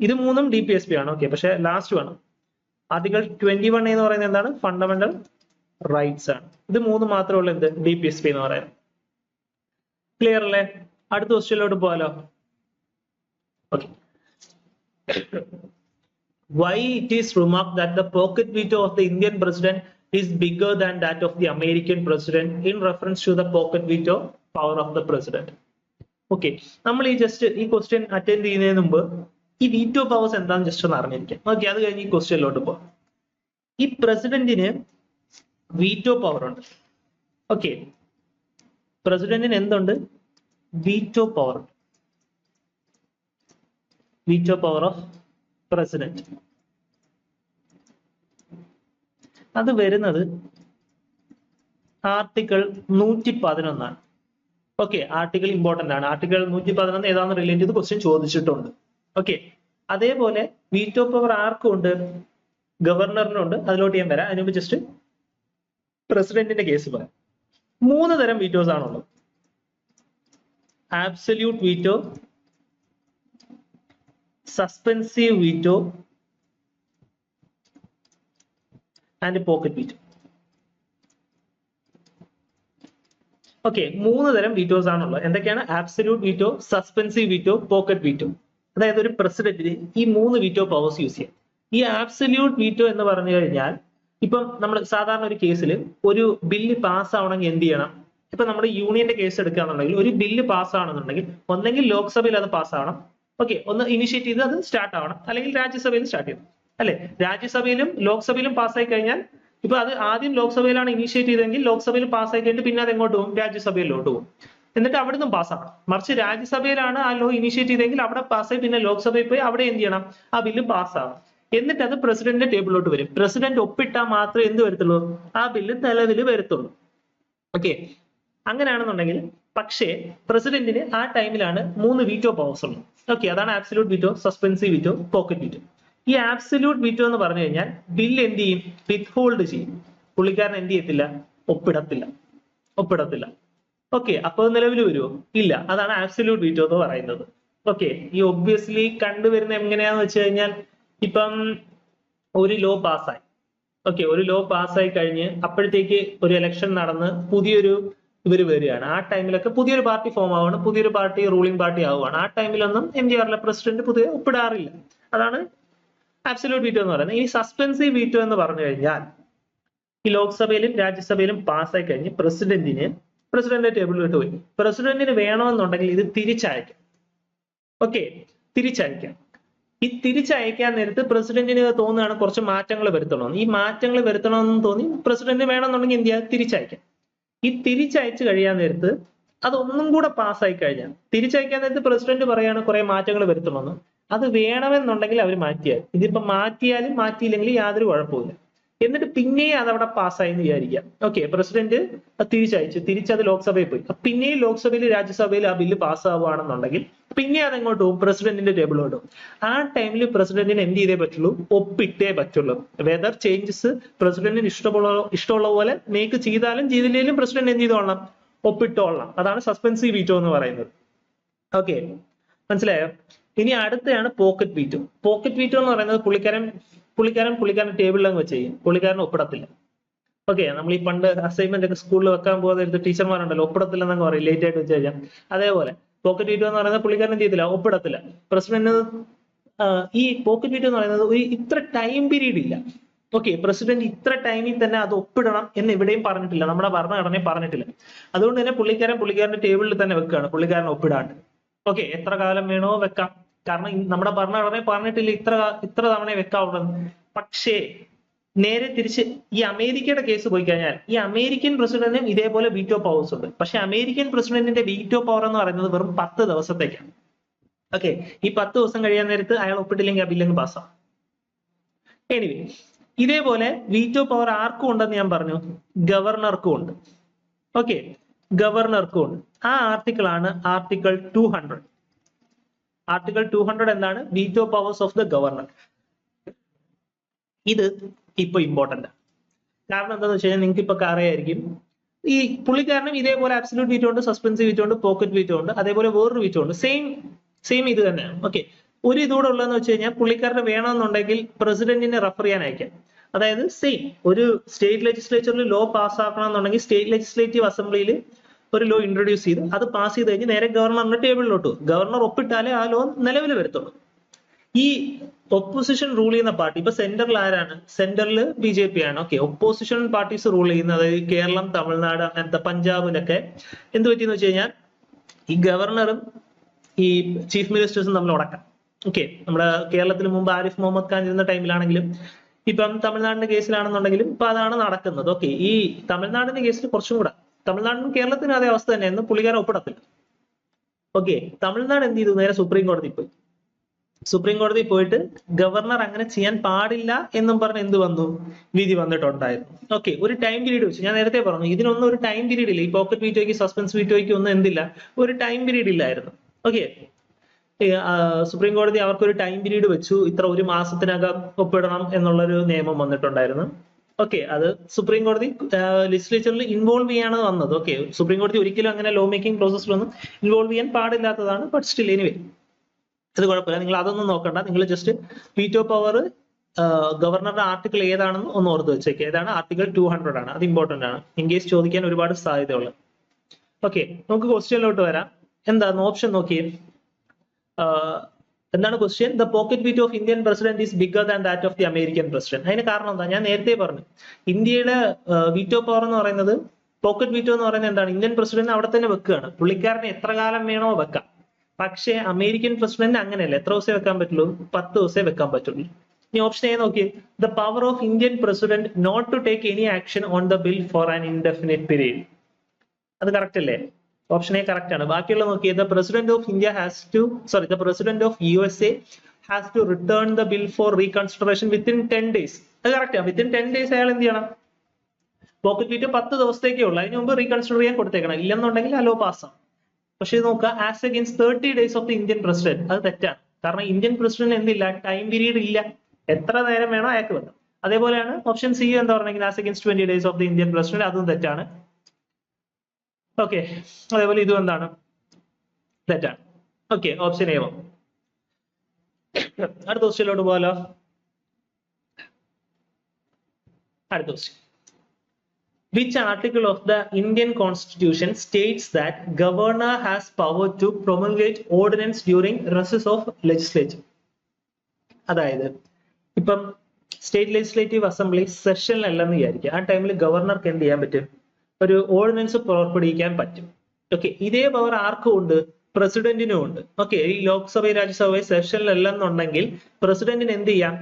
ഇത് മൂന്നും DPSP ആണ്. ഓക്കെ, പക്ഷെ ലാസ്റ്റ് വേണം. ആർട്ടിക്കിൾ 21A എന്ന് പറയുന്നത് എന്താണ്, ഫണ്ടമെന്റൽ റൈറ്റ്സ് ആണ്. ഇത് മൂന്ന് മാത്രമേ ഉള്ളൂ എന്ത്, DPSP എന്ന് പറയുന്നത്. ക്ലിയർ അല്ലേ? അടുത്ത ക്വസ്റ്റ്യനിലോട്ട് പോകാലോ. Okay, why it is remarked that the pocket veto of the Indian president is bigger than that of the American president in reference to the pocket veto power of the president. Okay, നമ്മൾ ഈ question attend ചെയ്യുന്നതിന് മുമ്പ് ഈ veto powers എന്താണെന്ന് just ഒന്ന് അറിഞ്ഞിരിക്കാം. Okay, അത് കഴിഞ്ഞ് ഈ ക്വസ്റ്റ്യനിലോട്ട് പോകാം. ഈ പ്രസിഡന്റിന് വീറ്റോ പവർ ഉണ്ട്. ഓക്കെ, പ്രസിഡന്റിന് എന്തുണ്ട്, veto power. Veto power of president അത് വരുന്നത് ആർട്ടിക്കിൾ 111 ആണ്. ഓക്കെ, ആർട്ടിക്കിൾ ഇമ്പോർട്ടന്റ് ആണ്. ആർട്ടിക്കിൾ 111 ഏതാണെന്ന് റിലേറ്റ് ചെയ്ത് ക്വസ്റ്റ്യൻ ചോദിച്ചിട്ടുണ്ട്. ഓക്കെ, അതേപോലെ വീറ്റോ പവർ ആർക്കും ഉണ്ട്, ഗവർണറിനുണ്ട്. അതിലോട്ട് ഞാൻ വരാം. അതിനുമുമ്പ് ജസ്റ്റ് പ്രസിഡന്റിന്റെ കേസ് പറയാം. 3 തരം വീറ്റോസ് ആണുള്ളത്. Absolute veto, suspensive veto and pocket veto. Okay, 3 തരം വീറ്റോസ് ആണുള്ളത്. എന്തൊക്കെയാണ്? Absolute veto, suspensive veto, pocket veto. അതായത് ഒരു പ്രസിഡന്റിന് ഈ 3 വീറ്റോ പവേഴ്സ് യൂസ് ചെയ്യാം. ഈ ആബ്സല്യൂട്ട് വീറ്റോ എന്ന് പറഞ്ഞു കഴിഞ്ഞാൽ, ഇപ്പം നമ്മൾ സാധാരണ ഒരു കേസിൽ ഒരു ബില്ല് പാസ് ആവണമെങ്കിൽ എന്ത് ചെയ്യണം, ഇപ്പൊ നമ്മുടെ യൂണിയന്റെ കേസ് എടുക്കുകയാണെന്നുണ്ടെങ്കിൽ ഒരു ബില്ല് പാസ്സാണെന്നുണ്ടെങ്കിൽ ഒന്നെങ്കിൽ ലോക്സഭയിൽ അത് പാസ്സാവണം, ഓക്കെ, ഒന്ന് ഇനിഷ്യേറ്റ് ചെയ്ത് അത് സ്റ്റാർട്ട് ആവണം, അല്ലെങ്കിൽ രാജ്യസഭയിൽ സ്റ്റാർട്ട് ചെയ്യണം, അല്ലെ? രാജ്യസഭയിലും ലോക്സഭയിലും പാസ്സായി കഴിഞ്ഞാൽ ഇപ്പൊ അത് ആദ്യം ലോക്സഭയിലാണ് ഇനിഷ്യേറ്റ് ചെയ്തെങ്കിൽ ലോക്സഭയിൽ പാസ്സായി കഴിഞ്ഞിട്ട് പിന്നെ അത് എങ്ങോട്ട് പോകും? രാജ്യസഭയിലോട്ട് പോകും. എന്നിട്ട് അവിടെ നിന്നും പാസ്സാവണം. മറിച്ച് രാജ്യസഭയിലാണ് ആ ലോ ഇനിഷ്യേറ്റ് ചെയ്തെങ്കിൽ അവിടെ പാസ്സായി പിന്നെ ലോക്സഭയിൽ പോയി അവിടെ എന്ത് ചെയ്യണം? ആ ബില്ല് പാസ്സാവണം. എന്നിട്ട് അത് പ്രസിഡന്റിന്റെ ടേബിളിലോട്ട് വരും. പ്രസിഡന്റ് ഒപ്പിട്ടാൽ മാത്രമേ എന്ത് വരത്തുള്ളൂ? ആ ബില്ല് നിലവിൽ വരത്തുള്ളൂ. ഓക്കെ, അങ്ങനെയാണെന്നുണ്ടെങ്കിൽ പക്ഷേ പ്രസിഡന്റിന് ആ ടൈമിലാണ് 3 വീറ്റോ പവേഴ്സ് ഉള്ളത്. ഓക്കെ, അതാണ് absolute veto, suspensive veto, pocket veto. ഈ ആബ്സല്യൂട്ട് വീറ്റോ എന്ന് പറഞ്ഞു കഴിഞ്ഞാൽ ബില്ല് എന്ത് ചെയ്യും? വിത്ത്ഹോൾഡ് ചെയ്യും. പുള്ളിക്കാരൻ എന്ത് ചെയ്യത്തില്ല? ഒപ്പിടത്തില്ല. ഓക്കെ, അപ്പൊ നിലവിൽ വരുമോ? ഇല്ല. അതാണ് ആബ്സല്യൂട്ട് വീറ്റോ എന്ന് പറയുന്നത്. ഓക്കെ, ഈ ഒബ്വിയസ്ലി കണ്ടുവരുന്ന എങ്ങനെയാന്ന് വെച്ച് കഴിഞ്ഞാൽ ഇപ്പം ഒരു ലോ പാസ്സായി, ഓക്കെ, ഒരു ലോ പാസ്സായി കഴിഞ്ഞ് അപ്പോഴത്തേക്ക് ഒരു ഇലക്ഷൻ നടന്ന് പുതിയൊരു ഇവര് വരികയാണ്. ആ ടൈമിലൊക്കെ പുതിയൊരു പാർട്ടി ഫോം ആവുകയാണ്, പുതിയൊരു പാർട്ടി റൂളിംഗ് പാർട്ടി ആവുകയാണ്. ആ ടൈമിലൊന്നും എന്ത് ചെയ്യാറില്ല? പ്രസിഡന്റ് പുതിയ ഒപ്പിടാറില്ല. അതാണ് ആബ്സല്യൂട്ട് വീറ്റോ എന്ന് പറയുന്നത്. ഈ സസ്പെൻസീവ് വീറ്റോ എന്ന് പറഞ്ഞു കഴിഞ്ഞാൽ ഈ ലോക്സഭയിലും രാജ്യസഭയിലും പാസ്സായി കഴിഞ്ഞ് പ്രസിഡന്റ് ടേബിളിലോട്ട് പോയി. പ്രസിഡന്റിന് വേണമെന്നുണ്ടെങ്കിൽ ഇത് തിരിച്ചയക്കാം. ഓക്കെ, തിരിച്ചയക്കാം. ഈ തിരിച്ചയക്കാൻ നേരത്ത് പ്രസിഡന്റിന് തോന്നുകയാണ് കുറച്ച് മാറ്റങ്ങൾ വരുത്തണമെന്ന്. ഈ മാറ്റങ്ങൾ വരുത്തണമെന്ന് തോന്നി പ്രസിഡന്റ് വേണമെന്നുണ്ടെങ്കിൽ എന്ത് ചെയ്യാം? തിരിച്ചയക്കാം. ഈ തിരിച്ചയച്ചു കഴിയാൻ നേരത്ത് അതൊന്നും കൂടെ പാസ്സായി കഴിഞ്ഞാൽ തിരിച്ചയക്കാൻ നേരത്ത് പ്രസിഡന്റ് പറയാണ് കുറെ മാറ്റങ്ങൾ വരുത്തണമെന്ന്. അത് വേണമെന്നുണ്ടെങ്കിൽ അവർ മാറ്റിയാൽ, ഇതിപ്പോ മാറ്റിയാലും മാറ്റിയില്ലെങ്കിൽ യാതൊരു കുഴപ്പമില്ല. എന്നിട്ട് പിന്നെയും അതവിടെ പാസ്സായി എന്ന് വിചാരിക്കാം. ഓക്കെ, പ്രസിഡന്റ് തിരിച്ചത് ലോക്സഭയിൽ പോയി. പിന്നെയും ലോക്സഭയിൽ രാജ്യസഭയിൽ ആ ബില്ല് പാസ്സാവുകയാണെന്നുണ്ടെങ്കിൽ പിന്നെ അതെങ്ങോട്ട് പോകും? പ്രസിഡന്റിന്റെ ടേബിളിലോട്ട് പോകും. ആ ടൈമിൽ പ്രസിഡന്റിന് എന്ത് ചെയ്തേ പറ്റുള്ളൂ? ഒപ്പിട്ടേ പറ്റുള്ളൂ. വെദർ ചേഞ്ചസ് പ്രസിഡന്റിന് ഇഷ്ടമുള്ള പോലെ മേക്ക് ചെയ്താലും ചെയ്തില്ലെങ്കിലും പ്രസിഡന്റ് എന്ത് ചെയ്തോളണം? ഒപ്പിട്ടോളണം. അതാണ് സസ്പെൻസീവ് വീറ്റോ എന്ന് പറയുന്നത്. ഓക്കെ, മനസ്സിലായോ? ഇനി അടുത്തയാണ് പോക്കറ്റ് വീറ്റോ. പോക്കറ്റ് വീറ്റോ എന്ന് പറയുന്നത് പുള്ളിക്കാരൻ ടേബിളിൽ അങ്ങ് വെച്ച് ചെയ്യും. പുള്ളിക്കാരൻ ഒപ്പിടത്തില്ല. ഓക്കെ, നമ്മൾ ഈ പണ്ട് അസൈൻമെന്റ് ഒക്കെ സ്കൂളിൽ വെക്കാൻ പോകുന്ന ടീച്ചർമാരുണ്ടല്ലോ, ഒപ്പിടത്തില്ലെന്നൊക്കെ പറയും, ലേറ്റ് ആയിട്ട് വെച്ച് കഴിഞ്ഞാൽ. അതേപോലെ പോക്കറ്റ് വീറ്റോ എന്ന് പറയുന്നത് പുള്ളിക്കാരൻ ചെയ്തില്ല, ഒപ്പിടത്തില്ല. പ്രസിഡന്റ് ഈ പോക്കറ്റ് വീറ്റോ എന്ന് പറയുന്നത് ഒരു ഇത്ര ടൈം പീരീഡ് ഇല്ല. ഓക്കെ, പ്രസിഡന്റ് ഇത്ര ടൈമിൽ തന്നെ അത് ഒപ്പിടണം എന്ന് എവിടെയും പറഞ്ഞിട്ടില്ല, നമ്മുടെ ഭരണഘടനയും പറഞ്ഞിട്ടില്ല. അതുകൊണ്ട് തന്നെ പുള്ളിക്കാരന്റെ ടേബിളിൽ തന്നെ വെക്കുകയാണ്, പുള്ളിക്കാരൻ ഒപ്പിടാണ്ട്. ഓക്കെ, എത്ര കാലം വേണോ വെക്കാം. കാരണം നമ്മുടെ ഭരണഘടനയെ പറഞ്ഞിട്ടില്ല ഇത്ര തവണ വെക്കാവുള്ളൂ. പക്ഷേ നേരെ തിരിച്ച് ഈ അമേരിക്കയുടെ കേസ് പോയി കഴിഞ്ഞാൽ ഈ അമേരിക്കൻ പ്രസിഡന്റിനും ഇതേപോലെ വീറ്റോ പവേഴ്സ് ഉണ്ട്. പക്ഷെ അമേരിക്കൻ പ്രസിഡന്റിന്റെ വീറ്റോ പവർ എന്ന് പറയുന്നത് വെറും 10 ദിവസത്തേക്കാണ്. ഓക്കെ, ഈ 10 ദിവസം കഴിയാൻ നേരത്ത് അയാൾ ഒപ്പിട്ടില്ലെങ്കിൽ ആ ബില്ലിങ് പാസ്സാവും. എനിവേ, ഇതേപോലെ വീറ്റോ പവർ ആർക്കും ഉണ്ടെന്ന് ഞാൻ പറഞ്ഞു? ഗവർണർക്കും ഉണ്ട്. ഓക്കെ, ഗവർണർക്കും ഉണ്ട്. ആ ആർട്ടിക്കിൾ ആണ് ആർട്ടിക്കിൾ 200. ആർട്ടിക്കിൾ 200 എന്താണ്? Veto powers of the governor. ഇത് ഇപ്പൊ ഇമ്പോർട്ടന്റ്. കാരണം എന്താണെന്ന് വെച്ച് കഴിഞ്ഞാൽ നിങ്ങൾക്ക് ഇപ്പൊ അറിയായിരിക്കും, ഈ പുള്ളിക്കാരനും ഇതേപോലെ ആബ്സല്യൂട്ട് വീറ്റോ ഉണ്ട്, സസ്പെൻസീവ് വീറ്റോ ഉണ്ട്, പോക്കറ്റ് വീറ്റോ ഉണ്ട്, അതേപോലെ വേറൊരു വീറ്റോ ഉണ്ട്. സെയിം ഇത് തന്നെയാണ്. ഓക്കെ, ഒരു ഇതൂടെ ഉള്ളതെന്ന് വെച്ച് കഴിഞ്ഞാൽ പുള്ളിക്കാരന് വേണമെന്നുണ്ടെങ്കിൽ പ്രസിഡന്റിനെ റെഫർ ചെയ്യാൻ അയക്കാം. അതായത് സെയിം ഒരു സ്റ്റേറ്റ് ലെജിസ്ലേച്ചറിൽ ലോ പാസ്സാക്കണം എന്നുണ്ടെങ്കിൽ സ്റ്റേറ്റ് ലെജിസ്ലേറ്റീവ് അസംബ്ലിയിൽ ഒരു ലോ ഇൻട്രൊഡ്യൂസ് ചെയ്ത് അത് പാസ് ചെയ്ത് കഴിഞ്ഞ് നേരെ ഗവർണറിന്റെ ടേബിളിലോട്ട് പോകും. ഗവർണർ ഒപ്പിട്ടാലേ ആ ലോ നിലവിൽ വരത്തുള്ളൂ. ഈ ഒപ്പോസിഷൻ റൂൾ ചെയ്യുന്ന പാർട്ടി ഇപ്പൊ സെന്ററിൽ ആരാണ്? സെന്ററിൽ BJP ആണ്. ഓക്കെ, ഒപ്പോസിഷൻ പാർട്ടീസ് റൂൾ ചെയ്യുന്നത് കേരളം, തമിഴ്നാട്, അങ്ങനത്തെ പഞ്ചാബിലൊക്കെ എന്ത് പറ്റിയെന്ന് വെച്ച് കഴിഞ്ഞാൽ ഈ ഗവർണറും ഈ ചീഫ് മിനിസ്റ്റേഴ്സും തമ്മിൽ ഉടക്കാം. ഓക്കെ, നമ്മുടെ കേരളത്തിന് മുമ്പ് ആരിഫ് മുഹമ്മദ് ഖാൻ ഇരുന്ന ടൈമിലാണെങ്കിലും ഇപ്പം തമിഴ്നാടിന്റെ കേസിലാണെന്നുണ്ടെങ്കിലും ഇപ്പൊ അതാണ് നടക്കുന്നത്. ഓക്കെ, ഈ തമിഴ്നാടിന്റെ കേസിൽ കുറച്ചും കൂടെ, തമിഴ്നാടിനും കേരളത്തിനും അതേ അവസ്ഥ തന്നെയായിരുന്നു, പുള്ളിക്കാരൻ ഒപ്പിടത്തില്ല. ഓക്കെ, തമിഴ്നാട് എന്ത് ചെയ്തു? നേരെ സുപ്രീം കോടതി പോയി. സുപ്രീം കോടതി പോയിട്ട് ഗവർണർ അങ്ങനെ ചെയ്യാൻ പാടില്ല എന്നും പറഞ്ഞ് എന്ത് വന്നു? വിധി വന്നിട്ടുണ്ടായിരുന്നു. ഓക്കെ, ഒരു ടൈം പീരീഡ് വെച്ച് ഞാൻ നേരത്തെ പറഞ്ഞു, ഇതിനൊന്നും ഒരു ടൈം പീരീഡ് ഇല്ല. ഈ പോക്കറ്റ് വീറ്റോയ്ക്ക്, സസ്പെൻസ് വീറ്റോയ്ക്ക് ഒന്നും എന്തില്ല, ഒരു ടൈം പീരീഡ് ഇല്ലായിരുന്നു. ഓക്കെ, സുപ്രീം കോടതി അവർക്കൊരു ടൈം പീരീഡ് വെച്ചു, ഇത്ര 1 മാസത്തിനകം ഒപ്പിടണം എന്നുള്ളൊരു നിയമം വന്നിട്ടുണ്ടായിരുന്നു. ഓക്കെ, അത് സുപ്രീം കോടതി ലെജിസ്ലേച്ചറിൽ ഇൻവോൾവ് ചെയ്യാണ് വന്നത്. ഓക്കെ, സുപ്രീം കോടതി ഒരിക്കലും അങ്ങനെ ലോ മേക്കിംഗ് പ്രോസസ്സിലൊന്നും ഇൻവോൾവ് ചെയ്യാൻ പാടില്ലാത്തതാണ്. ബട്ട് സ്റ്റിൽ എനിവേ അത് കുഴപ്പമില്ല, നിങ്ങൾ അതൊന്നും നോക്കണ്ട. നിങ്ങൾ ജസ്റ്റ് വീറ്റോ പവർ ഗവർണറുടെ ആർട്ടിക്കിൾ ഏതാണെന്ന് ഒന്ന് ഓർത്ത് വെച്ചേക്കുക. ഏതാണ്? ആർട്ടിക്കിൾ 200 ആണ്. അത് ഇമ്പോർട്ടന്റ് ആണ്, ഇൻ കേസ് ചോദിക്കാൻ ഒരുപാട് സാധ്യതയുള്ളത്. ഓക്കെ, നമുക്ക് ക്വസ്റ്റ്യനിലോട്ട് വരാം. എന്താണ് ഓപ്ഷൻ നോക്കിയേ? എന്താണ് question? The pocket veto of Indian president is bigger than that of the American president. അതിന് കാരണം എന്താ? ഞാൻ നേരത്തെ പറഞ്ഞു, ഇന്ത്യയുടെ വീറ്റോ പവർ എന്ന് പറയുന്നത് പോക്കറ്റ് വീറ്റോ എന്ന് പറയുന്നത് എന്താണ്? ഇന്ത്യൻ പ്രസിഡന്റ് അവിടെ തന്നെ വെക്കുകയാണ്, പുള്ളിക്കാരനെ എത്ര കാലം വേണോ വെക്കാം. പക്ഷേ അമേരിക്കൻ പ്രസിഡന്റ് അങ്ങനെയല്ല, എത്ര ദിവസമേ വെക്കാൻ പറ്റുള്ളൂ? 10 ദിവസമേ വെക്കാൻ പറ്റുള്ളൂ. ഇനി ഓപ്ഷൻ എ നോക്കിയേ, the power of Indian president not to take any action on the bill for an indefinite period. അത് കറക്റ്റ് അല്ലേ? ഓപ്ഷൻ എ കറക്റ്റ് ആണ്. ബാക്കിയുള്ള നോക്കിയേ, the president of India the president of USA has to return the bill for reconsideration within 10 days. അത് കറക്റ്റ് ആണ്. Within 10 days അയാൾ എന്ത് ചെയ്യണം? പോക്കറ്റ് വീറ്റ് 10 ദിവസത്തേക്കേ ഉള്ളൂ, അതിന് മുമ്പ് റീകൺസിഡർ ചെയ്യാൻ കൊടുത്തേക്കണം. ഇല്ലെന്നുണ്ടെങ്കിൽ അലോ പാസ്സാണ്. പക്ഷേ നോക്കുക, as against 30 days of the Indian president, അത് തെറ്റാണ്. കാരണം ഇന്ത്യൻ പ്രസിഡന്റ് എന്തില്ല? ടൈം പീരീഡ് ഇല്ല, എത്ര നേരം വേണോ അയാൾക്ക് വെക്കാം. അതേപോലെയാണ് ഓപ്ഷൻ സി എന്താ പറഞ്ഞെങ്കിൽ as against 20 days of the Indian president, അതും തെറ്റാണ്. ഓക്കെ, അതേപോലെ ഇതും എന്താണ്? തെറ്റാണ്. Okay, option A. അടുത്ത ക്വസ്റ്റ്യനിലോട്ട് പോകാലോ. അടുത്ത question, which article of the Indian Constitution states that governor has power to promulgate ordinance during recess of legislature? അതായത് ഇപ്പം സ്റ്റേറ്റ് ലെജിസ്ലേറ്റീവ് അസംബ്ലി സെഷനിലല്ലെന്ന് വിചാരിക്കുക, ആ ടൈമിൽ ഗവർണർക്ക് എന്ത് ചെയ്യാൻ പറ്റും? ഒരു ഓർഡിനൻസ് പുറപ്പെടുവിക്കാൻ പറ്റും. ഓക്കെ, ഇതേ പവർ ആർക്കും ഉണ്ട്? പ്രസിഡന്റിനും ഉണ്ട്. ഓക്കെ, ഈ ലോക്സഭ രാജ്യസഭ സെഷനിലല്ലെന്നുണ്ടെങ്കിൽ പ്രസിഡന്റിന് എന്ത് ചെയ്യാം?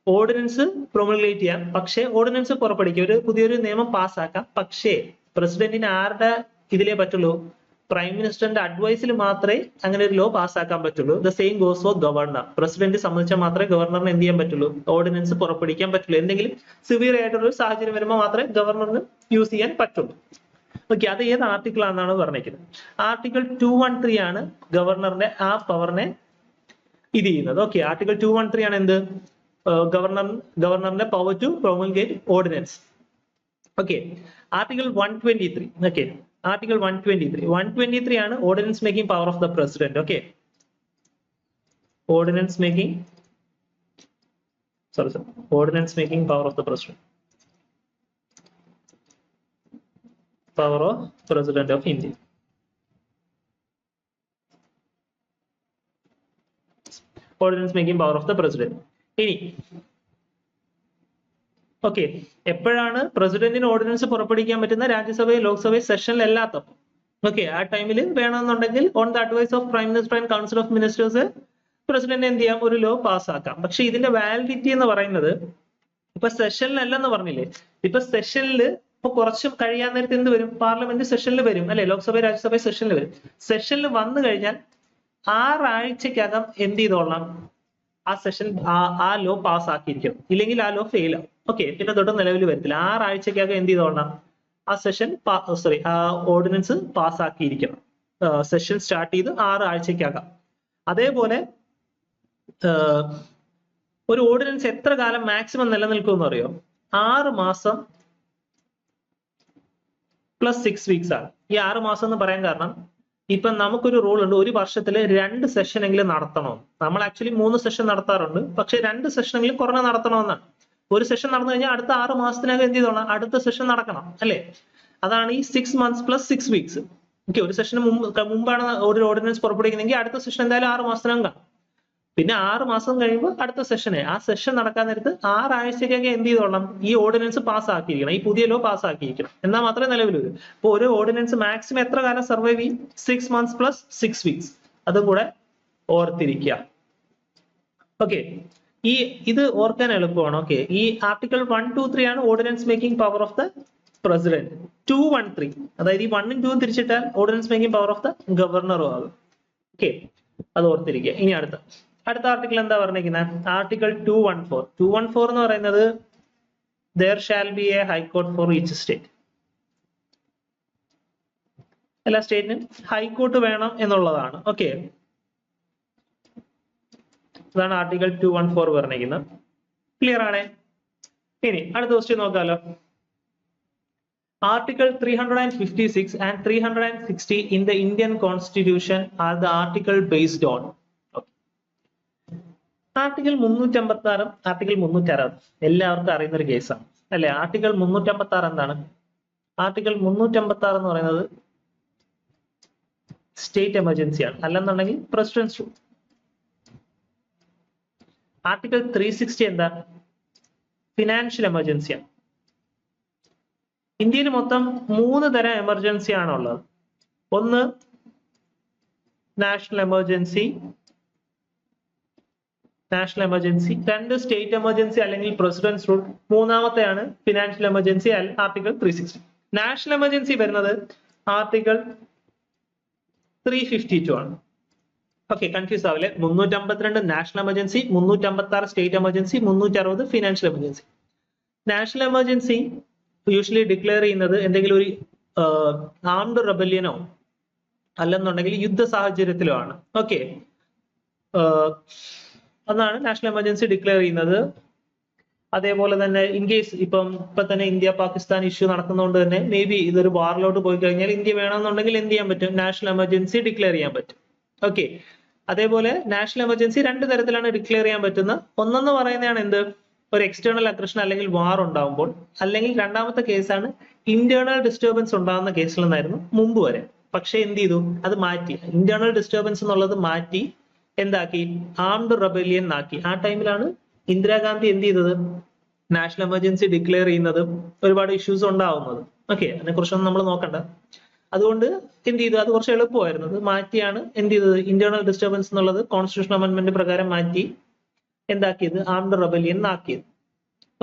ഓർഡിനൻസ് പ്രൊമൾഗേറ്റ് ചെയ്യാം. പക്ഷേ ഓർഡിനൻസ് പുറപ്പെടുവിക്കുക, ഒരു പുതിയൊരു നിയമം പാസ്സാക്കാം. പക്ഷേ പ്രസിഡന്റിന് ആരുടെ ഇതിലേ പറ്റുള്ളൂ? പ്രൈം മിനിസ്റ്ററിന്റെ അഡ്വൈസിൽ മാത്രമേ അങ്ങനെ ഒരു ലോ പാസ്സാക്കാൻ പറ്റുള്ളൂ. The same goes for governor. President സംബന്ധിച്ചാൽ മാത്രമേ ഗവർണറിന് എന്ത് ചെയ്യാൻ പറ്റുള്ളൂ? ഓർഡിനൻസ് പുറപ്പെടുവിക്കാൻ പറ്റുള്ളൂ. എന്തെങ്കിലും സിവിയർ ആയിട്ടുള്ള ഒരു സാഹചര്യം വരുമ്പോൾ മാത്രമേ ഗവർണറിന് യൂസ് ചെയ്യാൻ പറ്റുള്ളൂ. ഓക്കെ, അത് ഏത് ആർട്ടിക്കിൾ ആണെന്നാണ് പറഞ്ഞിരിക്കുന്നത്? ആർട്ടിക്കിൾ 213 ആണ് ഗവർണറിന്റെ ആ പവറിനെ ഇത് ചെയ്യുന്നത്. ഓക്കെ, ആർട്ടിക്കിൾ 213 ആണ് എന്ത്? ഗവർണറിന്റെ power to promulgate ordinance. Okay, article 123. Okay, article 123 ആണ് ordinance making power of the president. Okay, ordinance making power of the president, power of president of India. Ordinance making power of the president. ഇനി okay, എപ്പോഴാണ് പ്രസിഡന്റിന് ordinance പുറപ്പെടുവിക്കാൻ പറ്റുന്ന? രാജ്യസഭയും ലോക്സഭയും സെഷനിൽ അല്ലാത്തപ്പോൾ. Okay, ആ ടൈമിൽ വേണമെന്നുണ്ടെങ്കിൽ on the advice of prime minister and council of ministers president എന്ത് ചെയ്യാം? ഒരു ലോ പാസ്സാക്കാം. പക്ഷെ ഇതിന്റെ വാലിഡിറ്റി എന്ന് പറയുന്നത് ഇപ്പൊ സെഷനിലല്ലെന്ന് പറഞ്ഞില്ലേ, ഇപ്പൊ സെഷനിൽ ഇപ്പൊ കുറച്ച് കഴിയാൻ നേരത്തെ എന്ത് വരും? പാർലമെന്റ് സെഷനിൽ വരും അല്ലെ, ലോക്സഭ രാജ്യസഭ സെഷനിൽ വരും. സെഷനിൽ വന്നു കഴിഞ്ഞാൽ 6 ആഴ്ചക്കകം എന്ത് ചെയ്തോളണം? ആ സെഷൻ ആ ലോ പാസ്സാക്കിയിരിക്കണം, ഇല്ലെങ്കിൽ ആ ലോ ഫെയിൽ ആവും. ഓക്കെ, പിന്നെ തൊട്ട് നിലവിൽ വരത്തില്ല. 6 ആഴ്ചക്കകം എന്ത് ചെയ്തോളണം? ആ സെഷൻ ആ ഓർഡിനൻസ് പാസ്സാക്കിയിരിക്കണം. സെഷൻ സ്റ്റാർട്ട് ചെയ്ത് 6 ആഴ്ചക്കകം. അതേപോലെ ഒരു ഓർഡിനൻസ് എത്ര കാലം മാക്സിമം നിലനിൽക്കുമെന്ന് അറിയോ? 6 മാസം പ്ലസ് 6 വീക്സ് ആണ്. ഈ 6 മാസം എന്ന് പറയാൻ കാരണം ഇപ്പൊ നമുക്കൊരു റൂൾ ഉണ്ട്, ഒരു വർഷത്തിൽ 2 സെഷൻ എങ്കിലും നടത്തണം. നമ്മൾ ആക്ച്വലി 3 സെഷൻ നടത്താറുണ്ട്, പക്ഷെ 2 സെഷനെങ്കിലും കുറഞ്ഞ നടത്തണമെന്നാണ്. ഒരു സെഷൻ നടന്നു കഴിഞ്ഞാൽ അടുത്ത 6 മാസത്തിനകം എന്ത് ചെയ്തോണം? അടുത്ത സെഷൻ നടക്കണം അല്ലെ? അതാണ് ഈ 6 months plus 6 weeks. ഓക്കെ, ഒരു സെഷന് മുമ്പാണ് ഒരു ഓർഡിനൻസ് പുറപ്പെടുവിക്കുന്നെങ്കിൽ അടുത്ത സെഷൻ എന്തായാലും 6 മാസത്തിനകം കാണും. പിന്നെ 6 മാസം കഴിയുമ്പോൾ അടുത്ത സെഷനെ, ആ സെഷൻ നടക്കാൻ നേരത്ത് 6 ആഴ്ചക്കൊക്കെ എന്ത് ചെയ്തോളണം? ഈ ഓർഡിനൻസ് പാസ്സാക്കിയിരിക്കണം, ഈ പുതിയ ലോ പാസ്സാക്കിയിരിക്കണം. എന്നാൽ മാത്രമേ നിലവിൽ വരൂ. അപ്പോൾ ഒരു ഓർഡിനൻസ് മാക്സിമം എത്ര കാലം സർവൈവ് ചെയ്യും? 6 months plus 6 weeks. അതും കൂടെ ഓർത്തിരിക്കുക. ഓക്കെ, ഇത് ഓർക്കാൻ എളുപ്പമാണ്. ഓക്കെ, ഈ ആർട്ടിക്കിൾ 123 ആണ് ordinance making power of the president. 213 അതായത് ഈ 1ഉം 2ഉം തിരിച്ചിട്ടാൽ ordinance making power of the ഗവർണറും ആകും. ഓക്കെ, അത് ഓർത്തിരിക്കുക. ഇനി അടുത്ത ആർട്ടിക്കിൾ എന്താ പറഞ്ഞിരിക്കുന്നത്? ആർട്ടിക്കിൾ 214 എന്ന് പറയുന്നത് there shall be a high court for each state. എല്ലാ സ്റ്റേറ്റിനും ഹൈക്കോർട്ട് വേണം എന്നുള്ളതാണ്. ഓക്കെ, അതാണ് ആർട്ടിക്കിൾ 214 പറഞ്ഞിരിക്കുന്നത്. ക്ലിയർ ആണേ? ഇനി അടുത്ത ക്വസ്റ്റ്യൻ നോക്കാലോ. Article 356 and 360 in the Indian Constitution are the article based on. Article 356 article 360 എല്ലാവർക്കും അറിയുന്ന ഒരു കേസാണ് അല്ലെ? ആർട്ടിക്കിൾ 356 എന്താണ്? ആർട്ടിക്കിൾ 356 എന്ന് പറയുന്നത് സ്റ്റേറ്റ് എമർജൻസിയാണ്, അല്ലെന്നുണ്ടെങ്കിൽ പ്രസിഡൻസ് റൂൾ. ആർട്ടിക്കിൾ 360 എന്താ? ഫിനാൻഷ്യൽ എമർജൻസിയാണ്. ഇന്ത്യയിൽ മൊത്തം 3 തരം എമർജൻസി ആണുള്ളത്. ഒന്ന് നാഷണൽ എമർജൻസി, രണ്ട് സ്റ്റേറ്റ് എമർജൻസി അല്ലെങ്കിൽ പ്രസിഡന്റ്സ് റൂൾ, മൂന്നാമത്തെയാണ് financial emergency article 360. National emergency വരുന്നത് ആർട്ടിക്കിൾ 352 ആണ്. ഓക്കെ, കൺഫ്യൂസ് ആവില്ലേ. 352 national emergency, 356 state emergency, 360 financial emergency. National emergency usually declare ചെയ്യുന്നത് എന്തെങ്കിലും ഒരു ആംഡ് റെബല്യനോ അല്ലെന്നുണ്ടെങ്കിൽ യുദ്ധ സാഹചര്യത്തിലോ ആണ്. ഓക്കെ, അതാണ് നാഷണൽ എമർജൻസി ഡിക്ലെയർ ചെയ്യുന്നത്. അതേപോലെ തന്നെ ഇൻ കേസ് ഇപ്പൊ തന്നെ ഇന്ത്യ പാകിസ്ഥാൻ ഇഷ്യൂ നടക്കുന്നതുകൊണ്ട് തന്നെ മേ ബി ഇതൊരു വാറിലോട്ട് പോയി കഴിഞ്ഞാൽ ഇന്ത്യ വേണമെന്നുണ്ടെങ്കിൽ എന്ത് ചെയ്യാൻ പറ്റും, നാഷണൽ എമർജൻസി ഡിക്ലെയർ ചെയ്യാൻ പറ്റും. ഓക്കെ, അതേപോലെ നാഷണൽ എമർജൻസി 2 തരത്തിലാണ് ഡിക്ലെയർ ചെയ്യാൻ പറ്റുന്നത്. ഒന്നെന്ന് പറയുന്നതാണ് എന്ത്, ഒരു എക്സ്റ്റേണൽ അഗ്രഷൻ അല്ലെങ്കിൽ വാർ ഉണ്ടാകുമ്പോൾ, അല്ലെങ്കിൽ രണ്ടാമത്തെ കേസാണ് ഇന്റേണൽ ഡിസ്റ്റർബൻസ് ഉണ്ടാകുന്ന കേസിലെന്നായിരുന്നു മുമ്പ് വരെ. പക്ഷെ എന്ത് ചെയ്തു, അത് മാറ്റി. ഇന്റേണൽ ഡിസ്റ്റർബൻസ് എന്നുള്ളത് മാറ്റി എന്താക്കി, ആംഡ് റെബല്യൻ ആക്കി. ആ ടൈമിലാണ് ഇന്ദിരാഗാന്ധി എന്ത് ചെയ്തത്, നാഷണൽ എമർജൻസി ഡിക്ലെയർ ചെയ്യുന്നത്, ഒരുപാട് ഇഷ്യൂസ് ഉണ്ടാവുന്നത്. ഓക്കെ, അതിനെ കുറിച്ചൊന്നും നമ്മൾ നോക്കണ്ട. അതുകൊണ്ട് എന്ത് ചെയ്തു, അത് കുറച്ച് എളുപ്പമായിരുന്നു. അത് മാറ്റിയാണ് എന്ത് ചെയ്തത്, ഇന്റേണൽ ഡിസ്റ്റർബൻസ് എന്നുള്ളത് കോൺസ്റ്റിറ്റ്യൂഷൻ അമെന്റ്മെന്റ് പ്രകാരം മാറ്റി എന്താക്കിയത്, ആംഡ് റെബല്യൻ ആക്കിയത്.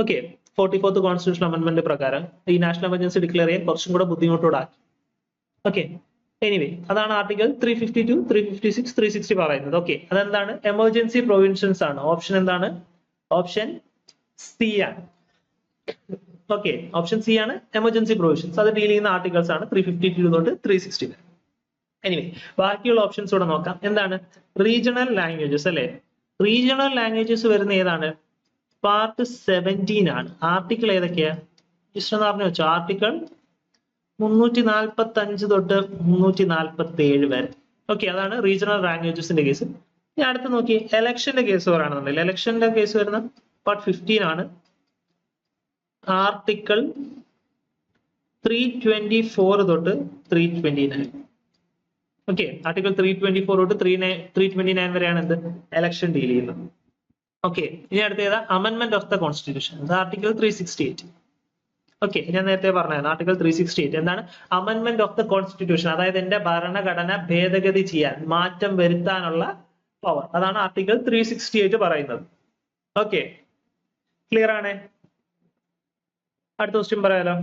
ഓക്കെ, 44th കോൺസ്റ്റിറ്റ്യൂഷൻ അമെന്റ്മെന്റ് പ്രകാരം ഈ നാഷണൽ എമർജൻസി ഡിക്ലെയർ ചെയ്യാൻ കുറച്ചും കൂടെ ബുദ്ധിമുട്ടോടെ ആക്കി. ഓക്കെ, എനിവേ അതാണ് ആർട്ടിക്കൽ 352, 356, 360 പറയുന്നത്. ഓക്കെ, അതെന്താണ്, എമർജൻസി പ്രൊവിഷൻസ് ആണ്. ഓപ്ഷൻ എന്താണ്, ഓപ്ഷൻ സി ആണ്. ഓക്കെ, ഓപ്ഷൻ സി ആണ് എമർജൻസി പ്രൊവിഷൻസ്. അത് ഡീൽ ചെയ്യുന്ന ആർട്ടിക്കിൾസ് ആണ് 352 തൊട്ട് 360 വരെ. എനിവേ ബാക്കിയുള്ള ഓപ്ഷൻസ് കൂടെ നോക്കാം. എന്താണ്, റീജിയണൽ ലാംഗ്വേജസ് അല്ലെ. റീജിയണൽ ലാംഗ്വേജസ് വരുന്ന ഏതാണ്, പാർട്ട് 17 ആണ്. ആർട്ടിക്കിൾ ഏതൊക്കെയാ, ജസ്റ്റ് ഒന്ന് പറഞ്ഞു വെച്ചോ. ആർട്ടിക്കിൾ 345 തൊട്ട് 347 വരെ. ഓക്കെ, അതാണ് റീജിയണൽ ലാംഗ്വേജസിന്റെ കേസ്. ഇനി അടുത്ത് നോക്കി എലക്ഷന്റെ കേസ് പറയുകയാണെന്നുണ്ടെങ്കിൽ, എലക്ഷന്റെ കേസ് വരുന്ന പാർട്ട് 15 ആണ്. ആർട്ടിക്കിൾ 324 തൊട്ട് 329. ഓക്കെ, ആർട്ടിക്കിൾ 324 തൊട്ട് 329 വരെയാണ് എന്ത്, എലക്ഷൻ ഡീൽ ചെയ്യുന്നത്. ഓക്കെ, ഇനി അടുത്ത ഏതാ, amendment of the constitution, article 368. Okay, ഞാൻ നേരത്തെ പറഞ്ഞായിരുന്നു ആർട്ടിക്കിൾ 368 എന്താണ്, അമെന്റ്മെന്റ് ഓഫ് ദ കോൺസ്റ്റിറ്റ്യൂഷൻ, അതായത് എന്റെ ഭരണഘടന ഭേദഗതി ചെയ്യാൻ, മാറ്റം വരുത്താനുള്ള പവർ, അതാണ് ആർട്ടിക്കിൾ 368 പറയുന്നത്. ഓക്കെ, ക്ലിയർ ആണ്. അടുത്ത ക്വസ്റ്റ്യൻ പറയാലോ.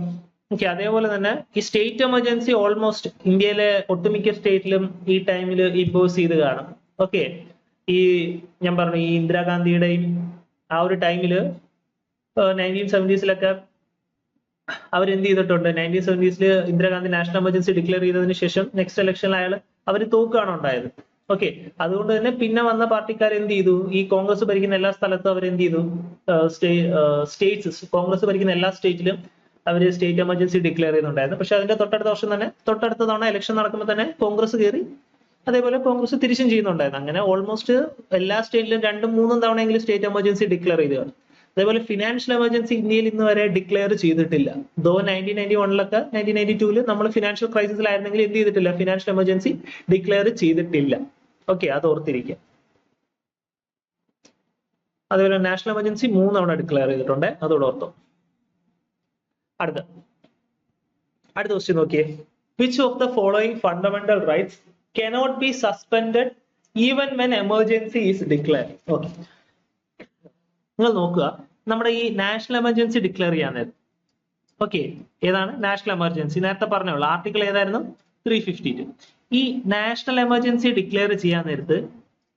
ഓക്കെ, അതേപോലെ തന്നെ ഈ സ്റ്റേറ്റ് എമർജൻസി ഓൾമോസ്റ്റ് ഇന്ത്യയിലെ ഒട്ടുമിക്ക സ്റ്റേറ്റിലും ഈ ടൈമിൽ ഇമ്പോസ് ചെയ്ത് കാണും. ഓക്കെ, ഈ ഞാൻ പറഞ്ഞു ഈ ഇന്ദിരാഗാന്ധിയുടെയും ആ ഒരു ടൈമില് 1970s അവരെന്ത് ചെയ്തിട്ടുണ്ട്, 1970s Indira Gandhi national emergency declare ചെയ്തതിനു ശേഷം നെക്സ്റ്റ് ഇലക്ഷനിൽ അയാൾ അവർ തോക്കുകയാണ് ഉണ്ടായത്. ഓക്കെ, അതുകൊണ്ട് തന്നെ പിന്നെ വന്ന പാർട്ടിക്കാർ എന്ത് ചെയ്തു, ഈ കോൺഗ്രസ് ഭരിക്കുന്ന എല്ലാ സ്ഥലത്തും അവർ എന്ത് ചെയ്തു, സ്റ്റേറ്റ്സ് കോൺഗ്രസ് ഭരിക്കുന്ന എല്ലാ സ്റ്റേറ്റിലും അവര് സ്റ്റേറ്റ് എമർജൻസി ഡിക്ലെയർ ചെയ്യുന്നുണ്ടായിരുന്നു. പക്ഷെ അതിന്റെ തൊട്ടടുത്ത വർഷം തന്നെ, തൊട്ടടുത്ത തവണ ഇലക്ഷൻ നടക്കുമ്പോൾ തന്നെ കോൺഗ്രസ് കയറി, അതേപോലെ കോൺഗ്രസ് തിരിച്ചും ചെയ്യുന്നുണ്ടായിരുന്നു. അങ്ങനെ ഓൾമോസ്റ്റ് എല്ലാ സ്റ്റേറ്റിലും 2-3 തവണയെങ്കിലും സ്റ്റേറ്റ് എമർജൻസി ഡിക്ലെയർ ചെയ്തു. അതേപോലെ ഫിനാൻഷ്യൽ എമർജൻസി ഇന്ത്യയിൽ ഇന്ന് വരെ ഡിക്ലെയർ ചെയ്തിട്ടില്ല. ദോ 1991 1992 നമ്മൾ ഫിനാൻഷ്യൽ ക്രൈസിസിലായിരുന്നെങ്കിൽ എന്ത് ചെയ്തിട്ടില്ല, ഫിനാൻഷ്യൽ എമർജൻസി ഡിക്ലെയർ ചെയ്തിട്ടില്ല. ഓക്കെ, അത് ഓർത്തിരിക്കുക. അതുപോലെ നാഷണൽ എമർജൻസി 3 തവണ ഡിക്ലെയർ ചെയ്തിട്ടുണ്ട്, അതോടെ ഓർത്തോ. അടുത്ത ക്വസ്റ്റ്യൻ നോക്കിയേ. Which of the following fundamental rights cannot be suspended even when emergency is declared? Okay, നിങ്ങൾ നോക്കുക, നമ്മുടെ ഈ നാഷണൽ എമർജൻസി ഡിക്ലെയർ ചെയ്യാൻ നേരം, ഓക്കെ, ഏതാണ് നാഷണൽ എമർജൻസി, നേരത്തെ പറഞ്ഞോളൂ ആർട്ടിക്കിൾ ഏതായിരുന്നു, 352. ഈ നാഷണൽ എമർജൻസി ഡിക്ലെയർ ചെയ്യാൻ നേരത്ത്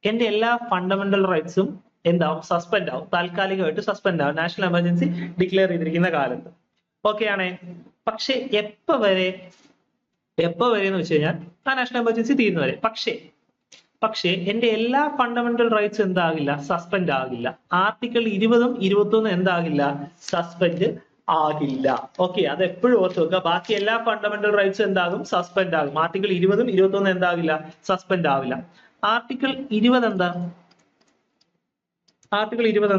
എന്റെ എല്ലാ ഫണ്ടമെന്റൽ റൈറ്റ്സും എന്താവും, സസ്പെൻഡ് ആവും, താൽക്കാലികമായിട്ട് സസ്പെൻഡ് ആവും നാഷണൽ എമർജൻസി ഡിക്ലെയർ ചെയ്തിരിക്കുന്ന കാലത്ത്. ഓക്കെ ആണേ, പക്ഷെ എപ്പോ വരെ എന്ന് വെച്ച് കഴിഞ്ഞാൽ ആ നാഷണൽ എമർജൻസി തീരുന്നവരെ. പക്ഷേ എന്റെ എല്ലാ ഫണ്ടമെന്റൽ റൈറ്റ്സ് എന്താകില്ല, സസ്പെൻഡ് ആകില്ല. ആർട്ടിക്കിൾ 20ഉം 21 എന്താകില്ല, സസ്പെൻഡ് ആകില്ല. ഓക്കെ, അത് എപ്പോഴും ഓർത്ത് വെക്കുക. ബാക്കി എല്ലാ ഫണ്ടമെന്റൽ റൈറ്റ്സും എന്താകും, സസ്പെൻഡ് ആകും. ആർട്ടിക്കിൾ 20ഉം 21 എന്താകില്ല, സസ്പെൻഡ് ആവില്ല. ആർട്ടിക്കിൾ 20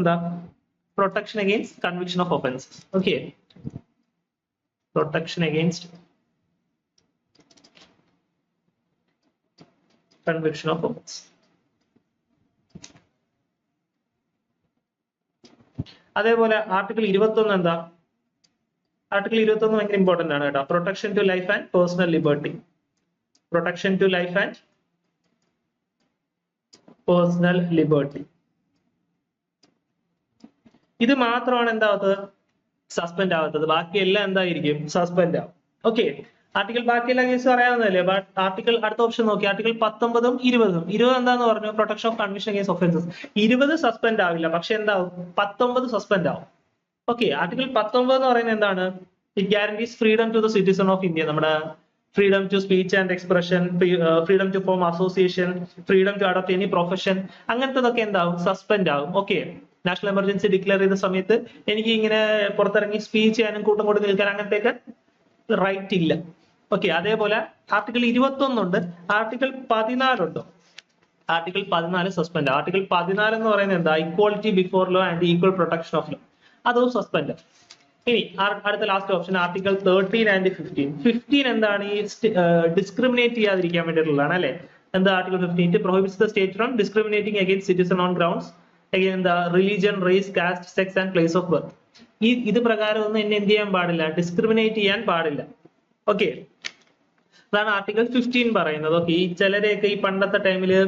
എന്താ, protection against conviction of offences. Okay, protection against conviction of offense. അതേപോലെ ആർട്ടിക്കിൾ 21 എന്താ, ആർട്ടിക്കിൾ 21 ഭയങ്കര ഇമ്പോർട്ടന്റ് ആണ് കേട്ടോ. Protection to life and personal liberty. Protection to life and personal liberty. ഇത് മാത്രമാണ് എന്താവത്തത്, സസ്പെൻഡ് ആവാത്തത്. ബാക്കിയെല്ലാം എന്തായിരിക്കും, സസ്പെൻഡ് ആവും. ഓക്കെ, ആർട്ടിക്കിൾ ബാക്കിയെല്ലാം കേസ് അറിയാവുന്നതല്ലേ. ബട്ട് ആർട്ടിക്കിൾ അടുത്ത ഓപ്ഷൻ നോക്കി, ആർട്ടിക്കിൾ 19ഉം 20ഉം. 20 എന്താന്ന് പറഞ്ഞു, protection of conviction against offences. 20 suspend ആവില്ല, പക്ഷെ എന്താവും, 19 സസ്പെൻഡ് ആവും. ഓക്കെ, ആർട്ടിക്കിൾ 19 എന്ന് പറയുന്നത് എന്താണ്, it guarantees freedom to the citizen of India. നമ്മുടെ freedom to speech and expression, freedom to form association, freedom to adopt any profession, അങ്ങനത്തതൊക്കെ എന്താവും, സസ്പെൻഡ് ആവും. ഓക്കെ, നാഷണൽ എമർജൻസി ഡിക്ലെയർ ചെയ്ത സമയത്ത് എനിക്ക് ഇങ്ങനെ പുറത്തിറങ്ങി സ്പീച്ച് ചെയ്യാനും കൂട്ടം കൂടി നിൽക്കാൻ അങ്ങനത്തെയൊക്കെ റൈറ്റ് ഇല്ല. ഓക്കെ, അതേപോലെ ആർട്ടിക്കിൾ 21 ഉണ്ട്, ആർട്ടിക്കിൾ 14 ഉണ്ട്. Article 14 suspend. ആർട്ടിക്കിൾ 14 എന്ന് പറയുന്നത് എന്താ, equality before law and equal protection of law, അതും സസ്പെൻഡ്. ഇനി അടുത്ത ലാസ്റ്റ് ഓപ്ഷൻ ആർട്ടിക്കിൾ 13 ആൻഡ് 15. 15 എന്താണ്, ഈ ഡിസ്ക്രിമിനേറ്റ് ചെയ്യാതിരിക്കാൻ വേണ്ടിയിട്ടുള്ളതാണ് അല്ലെ. എന്താ article 15 prohibits the state from discriminating against citizen on grounds again the religion, race, caste, sex and place of birth. ഇത് പ്രകാരം ഒന്നും എന്നെ എന്ത് ചെയ്യാൻ പാടില്ല, ഡിസ്ക്രിമിനേറ്റ് ചെയ്യാൻ പാടില്ല. ഓക്കെ, അതാണ് ആർട്ടിക്കിൾ 15 പറയുന്നത്. ഓക്കെ, ഈ ചിലരെയൊക്കെ ഈ പണ്ടത്തെ ടൈമില്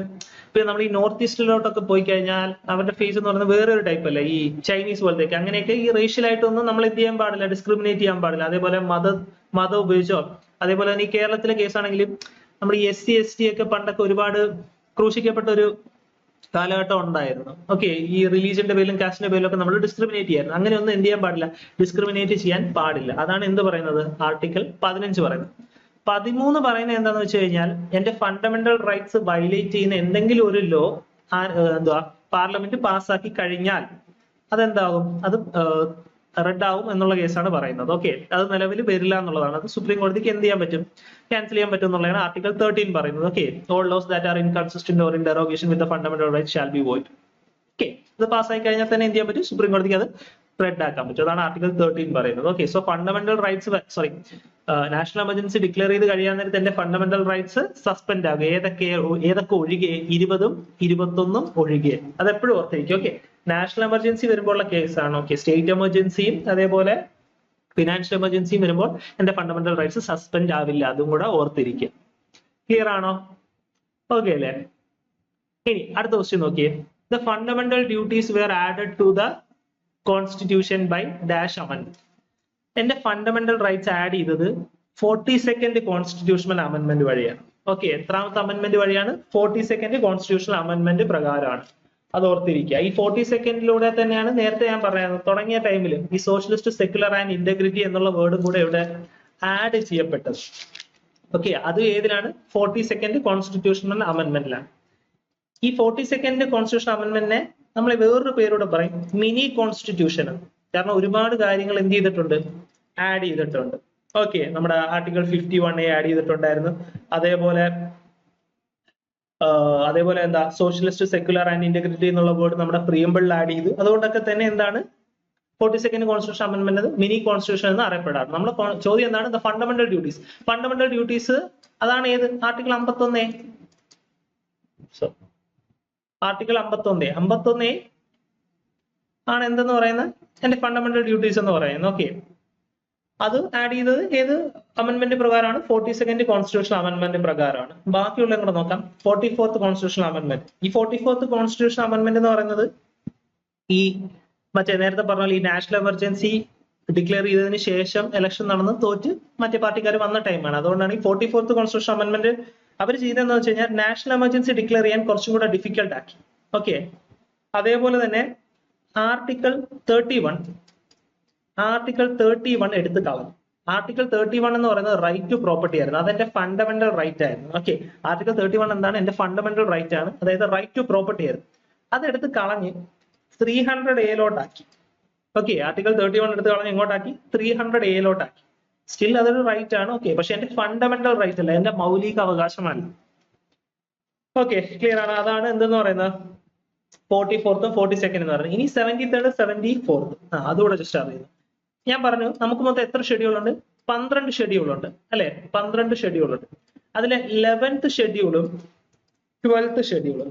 ഇപ്പൊ നമ്മൾ ഈ നോർത്ത് ഈസ്റ്റിലോട്ടൊക്കെ പോയി കഴിഞ്ഞാൽ അവരുടെ ഫേസ് എന്ന് പറയുന്നത് വേറൊരു ടൈപ്പ് അല്ലേ, ഈ ചൈനീസ് പോലത്തേക്ക്. അങ്ങനെയൊക്കെ ഈ റേഷ്യൽ ആയിട്ടൊന്നും നമ്മൾ എന്ത് ചെയ്യാൻ പാടില്ല, ഡിസ്ക്രിമിനേറ്റ് ചെയ്യാൻ പാടില്ല. അതേപോലെ മതം ഉപയോഗിച്ചോ, അതേപോലെ തന്നെ ഈ കേരളത്തിലെ കേസാണെങ്കിലും നമ്മൾ ഈ SC ST ഒക്കെ പണ്ടൊക്കെ ഒരുപാട് ക്രൂശിക്കപ്പെട്ട ഒരു കാലഘട്ടം ഉണ്ടായിരുന്നു. ഓക്കെ, ഈ റിലീജിയന്റെ പേരിലും കാസ്റ്റിന്റെ പേരിലും ഒക്കെ നമ്മൾ ഡിസ്ക്രിമിനേറ്റ് ചെയ്യായിരുന്നു. അങ്ങനെ ഒന്നും എന്ത് ചെയ്യാൻ പാടില്ല, ഡിസ്ക്രിമിനേറ്റ് ചെയ്യാൻ പാടില്ല. അതാണ് എന്ത് പറയുന്നത്, ആർട്ടിക്കിൾ 15 പറയുന്നത്. 13 പറയുന്നത് എന്താണെന്ന് വെച്ച് കഴിഞ്ഞാൽ, എന്റെ ഫണ്ടമെന്റൽ റൈറ്റ്സ് വയലേറ്റ് ചെയ്യുന്ന എന്തെങ്കിലും ഒരു ലോ എന്തുവാ പാർലമെന്റ് പാസ്സാക്കി കഴിഞ്ഞാൽ അതെന്താകും, അത് റെഡ് ആവും എന്നുള്ള കേസാണ് പറയുന്നത്. ഓക്കെ, അത് നിലവിൽ വരില്ല എന്നുള്ളതാണ്. അത് സുപ്രീം കോടതിക്ക് എന്ത് ചെയ്യാൻ പറ്റും, ക്യാൻസൽ ചെയ്യാൻ പറ്റും എന്നുള്ളതാണ് ആർട്ടിക്കിൾ 13 പറയുന്നത്. Okay, all laws that are inconsistent or in derogation with the fundamental rights shall be void. Okay, ഇത് പാസ്സായി കഴിഞ്ഞാൽ തന്നെ എന്ത് ചെയ്യാൻ പറ്റും, സുപ്രീം കോടതിക്ക് അത് റെഡ് ആക്കാൻ പറ്റും. അതാണ് ആർട്ടിക്കിൾ 13 പറയുന്നത്. Okay, so fundamental rights national emergency declare ചെയ്ത് കഴിയാൻ നേരത്തെ എന്റെ ഫണ്ടമെന്റൽ റൈറ്റ്സ് സസ്പെൻഡ് ആകും. ഏതൊക്കെ ഒഴികെ, 20ഉം 21ഉം ഒഴികെ. അത് എപ്പോഴും ഓർത്തിരിക്കും. ഓക്കെ, നാഷണൽ എമർജൻസി വരുമ്പോൾ ഉള്ള കേസാണ്. ഓക്കെ, സ്റ്റേറ്റ് എമർജൻസിയും അതേപോലെ ഫിനാൻഷ്യൽ എമർജൻസിയും വരുമ്പോൾ എന്റെ ഫണ്ടമെന്റൽ റൈറ്റ്സ് സസ്പെൻഡ് ആവില്ല. അതും കൂടെ ഓർത്തിരിക്കുക. ക്ലിയർ ആണോ? ഓക്കെ അല്ലേ? ഇനി അടുത്ത ക്വസ്റ്റ്യൻ നോക്കിയേ. The fundamental duties were added to the constitution by dash amendment. എന്റെ ഫണ്ടമെന്റൽ റൈറ്റ്സ് ആഡ് ചെയ്തത് 42nd കോൺസ്റ്റിറ്റ്യൂഷണൽ അമെൻഡ്മെന്റ് വഴിയാണ്. ഓക്കെ, എത്രാമത്തെ അമെൻഡ്മെന്റ് വഴിയാണ്? 42nd കോൺസ്റ്റിറ്റ്യൂഷണൽ അമെൻഡ്മെന്റ് പ്രകാരമാണ്. അത് ഓർത്തിരിക്കുക. ഈ 42nd തന്നെയാണ് നേരത്തെ ഞാൻ പറയുന്നത്, തുടങ്ങിയ ടൈമിൽ ഈ സോഷ്യലിസ്റ്റ്, സെക്യുലർ ആൻഡ് ഇന്റഗ്രിറ്റി എന്നുള്ള വേർഡും കൂടെ ഇവിടെ ആഡ് ചെയ്യപ്പെട്ടത്. ഓക്കെ, അത് ഏതിലാണ്? 42nd constitutional അമെൻഡ്മെന്റിലാണ്. ഈ 42nd കോൺസ്റ്റിറ്റ്യൂഷൻ അമെൻഡ്മെന്റിനെ നമ്മൾ വേറൊരു പേരോട് പറയും മിനി കോൺസ്റ്റിറ്റ്യൂഷൻ. കാരണം ഒരുപാട് കാര്യങ്ങൾ എന്ത് ചെയ്തിട്ടുണ്ട്, ആഡ് ചെയ്തിട്ടുണ്ട്. ഓക്കെ, നമ്മുടെ ആർട്ടിക്കിൾ 51A ആഡ് ചെയ്തിട്ടുണ്ടായിരുന്നു. അതേപോലെ എന്താ, സോഷ്യലിസ്റ്റ്, സെക്യുലർ ആൻഡ് ഇന്റഗ്രിറ്റി എന്നുള്ള വേർഡ് നമ്മുടെ പ്രിയമ്പിളിൽ ആഡ് ചെയ്തു. അതുകൊണ്ടൊക്കെ തന്നെ എന്താണ് 42nd constitution amendment mini constitution എന്ന് അറിയപ്പെടാറ്. നമ്മുടെ ചോദ്യം എന്താണ്, the fundamental duties. Fundamental duties അതാണ് ഏത്, ആർട്ടിക്കിൾ 51A. ആർട്ടിക്കിൾ 51A ആണ് എന്തെന്ന് പറയുന്നത്, എന്റെ ഫണ്ടമെന്റൽ ഡ്യൂട്ടീസ് എന്ന് പറയുന്നത്. ഓക്കെ, അത് ആഡ് ചെയ്തത് ഏത് അമെൻഡ്മെന്റ് പ്രകാരമാണ്? 42nd കോൺസ്റ്റിറ്റ്യൂഷൻ അമെൻഡ്മെന്റ് പ്രകാരമാണ്. ബാക്കിയുള്ള കൂടെ നോക്കാം. 44th constitution amendment. ഈ 44th കോൺസ്റ്റിറ്റ്യൂഷൻ അമെൻഡ്മെന്റ് എന്ന് പറയുന്നത് ഈ മറ്റേ നേരത്തെ പറഞ്ഞ ഈ നാഷണൽ എമർജൻസി ഡിക്ലെയർ ചെയ്തതിന് ശേഷം ഇലക്ഷൻ നടന്ന് തോറ്റ് മറ്റേ പാർട്ടിക്കാർ വന്ന ടൈമാണ്. അതുകൊണ്ടാണ് ഈ 44th കോൺസ്റ്റിറ്റ്യൂഷൻ അമെൻഡ്മെന്റ് അവർ ചെയ്തതെന്ന് വെച്ച് കഴിഞ്ഞാൽ നാഷണൽ എമർജൻസി ഡിക്ലെയർ ചെയ്യാൻ കുറച്ചും കൂടെ ഡിഫിക്കൽട്ട് ആക്കി. ഓക്കെ, അതേപോലെ തന്നെ ആർട്ടിക്കിൾ 31 എടുത്ത് കളഞ്ഞു. ആർട്ടിക്കിൾ 31 എന്ന് പറയുന്നത് റൈറ്റ് ടു പ്രോപ്പർട്ടി ആയിരുന്നു. അതെന്റെ ഫണ്ടമെന്റൽ റൈറ്റ് ആയിരുന്നു. ഓക്കെ, ആർട്ടിക്കിൾ 31 എന്താണ്, എന്റെ ഫണ്ടമെന്റൽ റൈറ്റ് ആണ്, അതായത് റൈറ്റ് ടു പ്രോപ്പർട്ടി ആയിരുന്നു. അതെടുത്ത് കളഞ്ഞ് 300A ഓക്കെ, ആർട്ടിക്കിൾ 31 എടുത്ത് കളഞ്ഞ് എങ്ങോട്ടാക്കി? 300A സ്റ്റിൽ അതൊരു റൈറ്റ് ആണ്. ഓക്കെ, പക്ഷെ എന്റെ ഫണ്ടമെന്റൽ റൈറ്റ് അല്ല, എന്റെ മൗലിക അവകാശമല്ല. ഓക്കെ, ക്ലിയർ ആണ്? അതാണ് എന്തെന്ന് പറയുന്നത് 44th 42nd എന്ന് പറയുന്നത്. ഇനി 73rd 74th അതുകൂടെ ജസ്റ്റ് അറിയുന്നു. ഞാൻ പറഞ്ഞു നമുക്ക് മൊത്തം എത്ര ഷെഡ്യൂൾ ഉണ്ട്? 12 ഷെഡ്യൂൾ ഉണ്ട് അല്ലെ? 12 ഷെഡ്യൂൾ ഉണ്ട്. അതിലെ 11th ഷെഡ്യൂളും 12th ഷെഡ്യൂളും.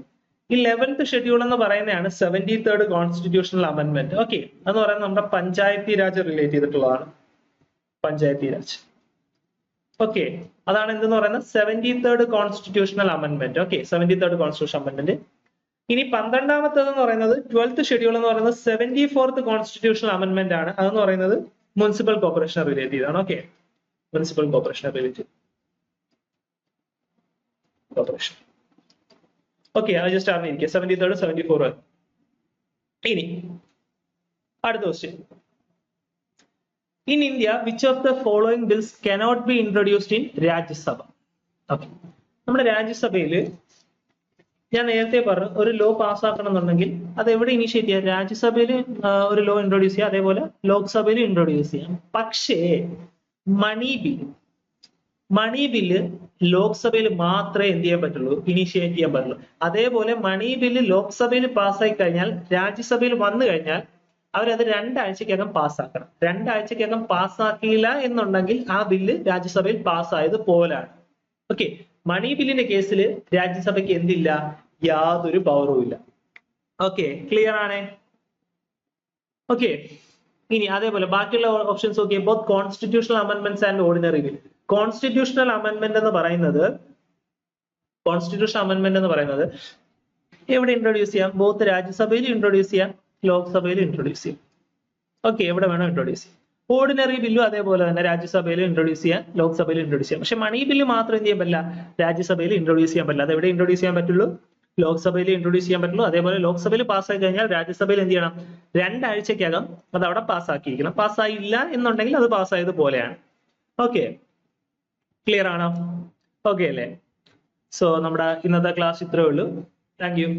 ഈ 11th ഷെഡ്യൂൾ എന്ന് പറയുന്നതാണ് 73rd കോൺസ്റ്റിറ്റ്യൂഷണൽ അമെൻഡ്മെന്റ്. ഓക്കെ, എന്ന് പറയുന്നത് നമ്മുടെ പഞ്ചായത്തി രാജ് റിലേറ്റ് ചെയ്തിട്ടുള്ളതാണ്. പഞ്ചായത്തി രാജ്. ഓക്കെ, അതാണ് എന്തെന്ന് പറയുന്നത് 73rd constitutional amendment. Okay, 73rd constitution amendment. ഇനി 12ാമത്തേത് എന്ന് പറയുന്നത് 12th ഷെഡ്യൂൾ എന്ന് പറയുന്നത് 74th കോൺസ്റ്റിറ്റ്യൂഷണൽ അമെന്റ്മെന്റ് ആണ്. അതെന്ന് പറയുന്നത് മുനിസിപ്പൽ കോർപ്പറേഷൻ റിലേറ്റ് ചെയ്താണ്. Okay, municipal corporation relate corporation. Okay, അത് ജസ്റ്റ് അറിഞ്ഞിരിക്കുക 73rd 74th. ഇനി അടുത്ത question. In India, which of the following bills cannot be introduced in Rajya Sabha? Okay, നമ്മുടെ രാജ്യസഭയിൽ ഞാൻ നേരത്തെ പറഞ്ഞു ഒരു ലോ പാസ്സാക്കണം എന്നുണ്ടെങ്കിൽ അത് എവിടെ ഇനിഷ്യേറ്റ് ചെയ്യാം? രാജ്യസഭയിൽ ഒരു ലോ ഇൻട്രൊഡ്യൂസ് ചെയ്യാം, അതേപോലെ ലോക്സഭയിൽ ഇൻട്രൊഡ്യൂസ് ചെയ്യാം. പക്ഷേ മണി ബില്ല് ലോക്സഭയിൽ മാത്രമേ എന്ത് ചെയ്യാൻ പറ്റുള്ളൂ? ഇനിഷ്യേറ്റ് ചെയ്യാൻ പറ്റുള്ളൂ. അതേപോലെ മണി ബില്ല് ലോക്സഭയിൽ പാസ്സായി കഴിഞ്ഞാൽ രാജ്യസഭയിൽ വന്നു കഴിഞ്ഞാൽ അവരത് 2 ആഴ്ചക്കകം പാസ്സാക്കണം. 2 ആഴ്ചക്കകം പാസ്സാക്കിയില്ല എന്നുണ്ടെങ്കിൽ ആ ബില്ല് രാജ്യസഭയിൽ പാസ്സായത് പോലാണ്. ഓക്കെ, മണി ബില്ലിന്റെ കേസിൽ രാജ്യസഭയ്ക്ക് എന്തില്ല? യാതൊരു പവറും ഇല്ല. ഓക്കെ, ക്ലിയർ ആണേ? ഓക്കെ, ഇനി അതേപോലെ ബാക്കിയുള്ള ഓപ്ഷൻസ് നോക്കിയേ. Both constitutional amendments and ordinary bill. Constitutional amendment എന്ന് പറയുന്നത് എവിടെ ഇൻട്രൊഡ്യൂസ് ചെയ്യാം? ബോത്ത് രാജ്യസഭയിൽ ഇൻട്രൊഡ്യൂസ് ചെയ്യാം, ലോക്സഭയിൽ ഇൻട്രൊഡ്യൂസ് ചെയ്യാം. ഓക്കെ, എവിടെ വേണം ഇൻട്രൊഡ്യൂസ് ചെയ്യാം. ഓർഡിനറി ബില്ലും അതേപോലെ തന്നെ രാജ്യസഭയിൽ ഇൻട്രൊഡ്യൂസ് ചെയ്യാം, ലോക്സഭയിൽ ഇൻട്രൊഡ്യൂസ് ചെയ്യാം. പക്ഷെ മണി ബില്ല് മാത്രം എന്ത് ചെയ്യാൻ പറ്റില്ല? രാജ്യസഭയിൽ ഇൻട്രൊഡ്യൂസ് ചെയ്യാൻ പറ്റില്ല. അത് എവിടെ ഇൻട്രൊഡ്യൂസ് ചെയ്യാൻ പറ്റുള്ളൂ? ലോക്സഭയിൽ ഇൻട്രൊഡ്യൂസ് ചെയ്യാൻ പറ്റുള്ളൂ. അതേപോലെ ലോക്സഭയിൽ പാസ്സായി കഴിഞ്ഞാൽ രാജ്യസഭയിൽ എന്ത് ചെയ്യണം? 2 ആഴ്ചക്കകം അത് അവിടെ പാസ്സാക്കിയിരിക്കണം. പാസ്സായില്ല എന്നുണ്ടെങ്കിൽ അത് പാസ്സായത് പോലെയാണ്. ഓക്കെ, ക്ലിയർ ആണോ? ഓക്കെ അല്ലേ? സോ നമ്മുടെ ഇന്നത്തെ ക്ലാസ് ഇത്രയേ ഉള്ളൂ. Thank you.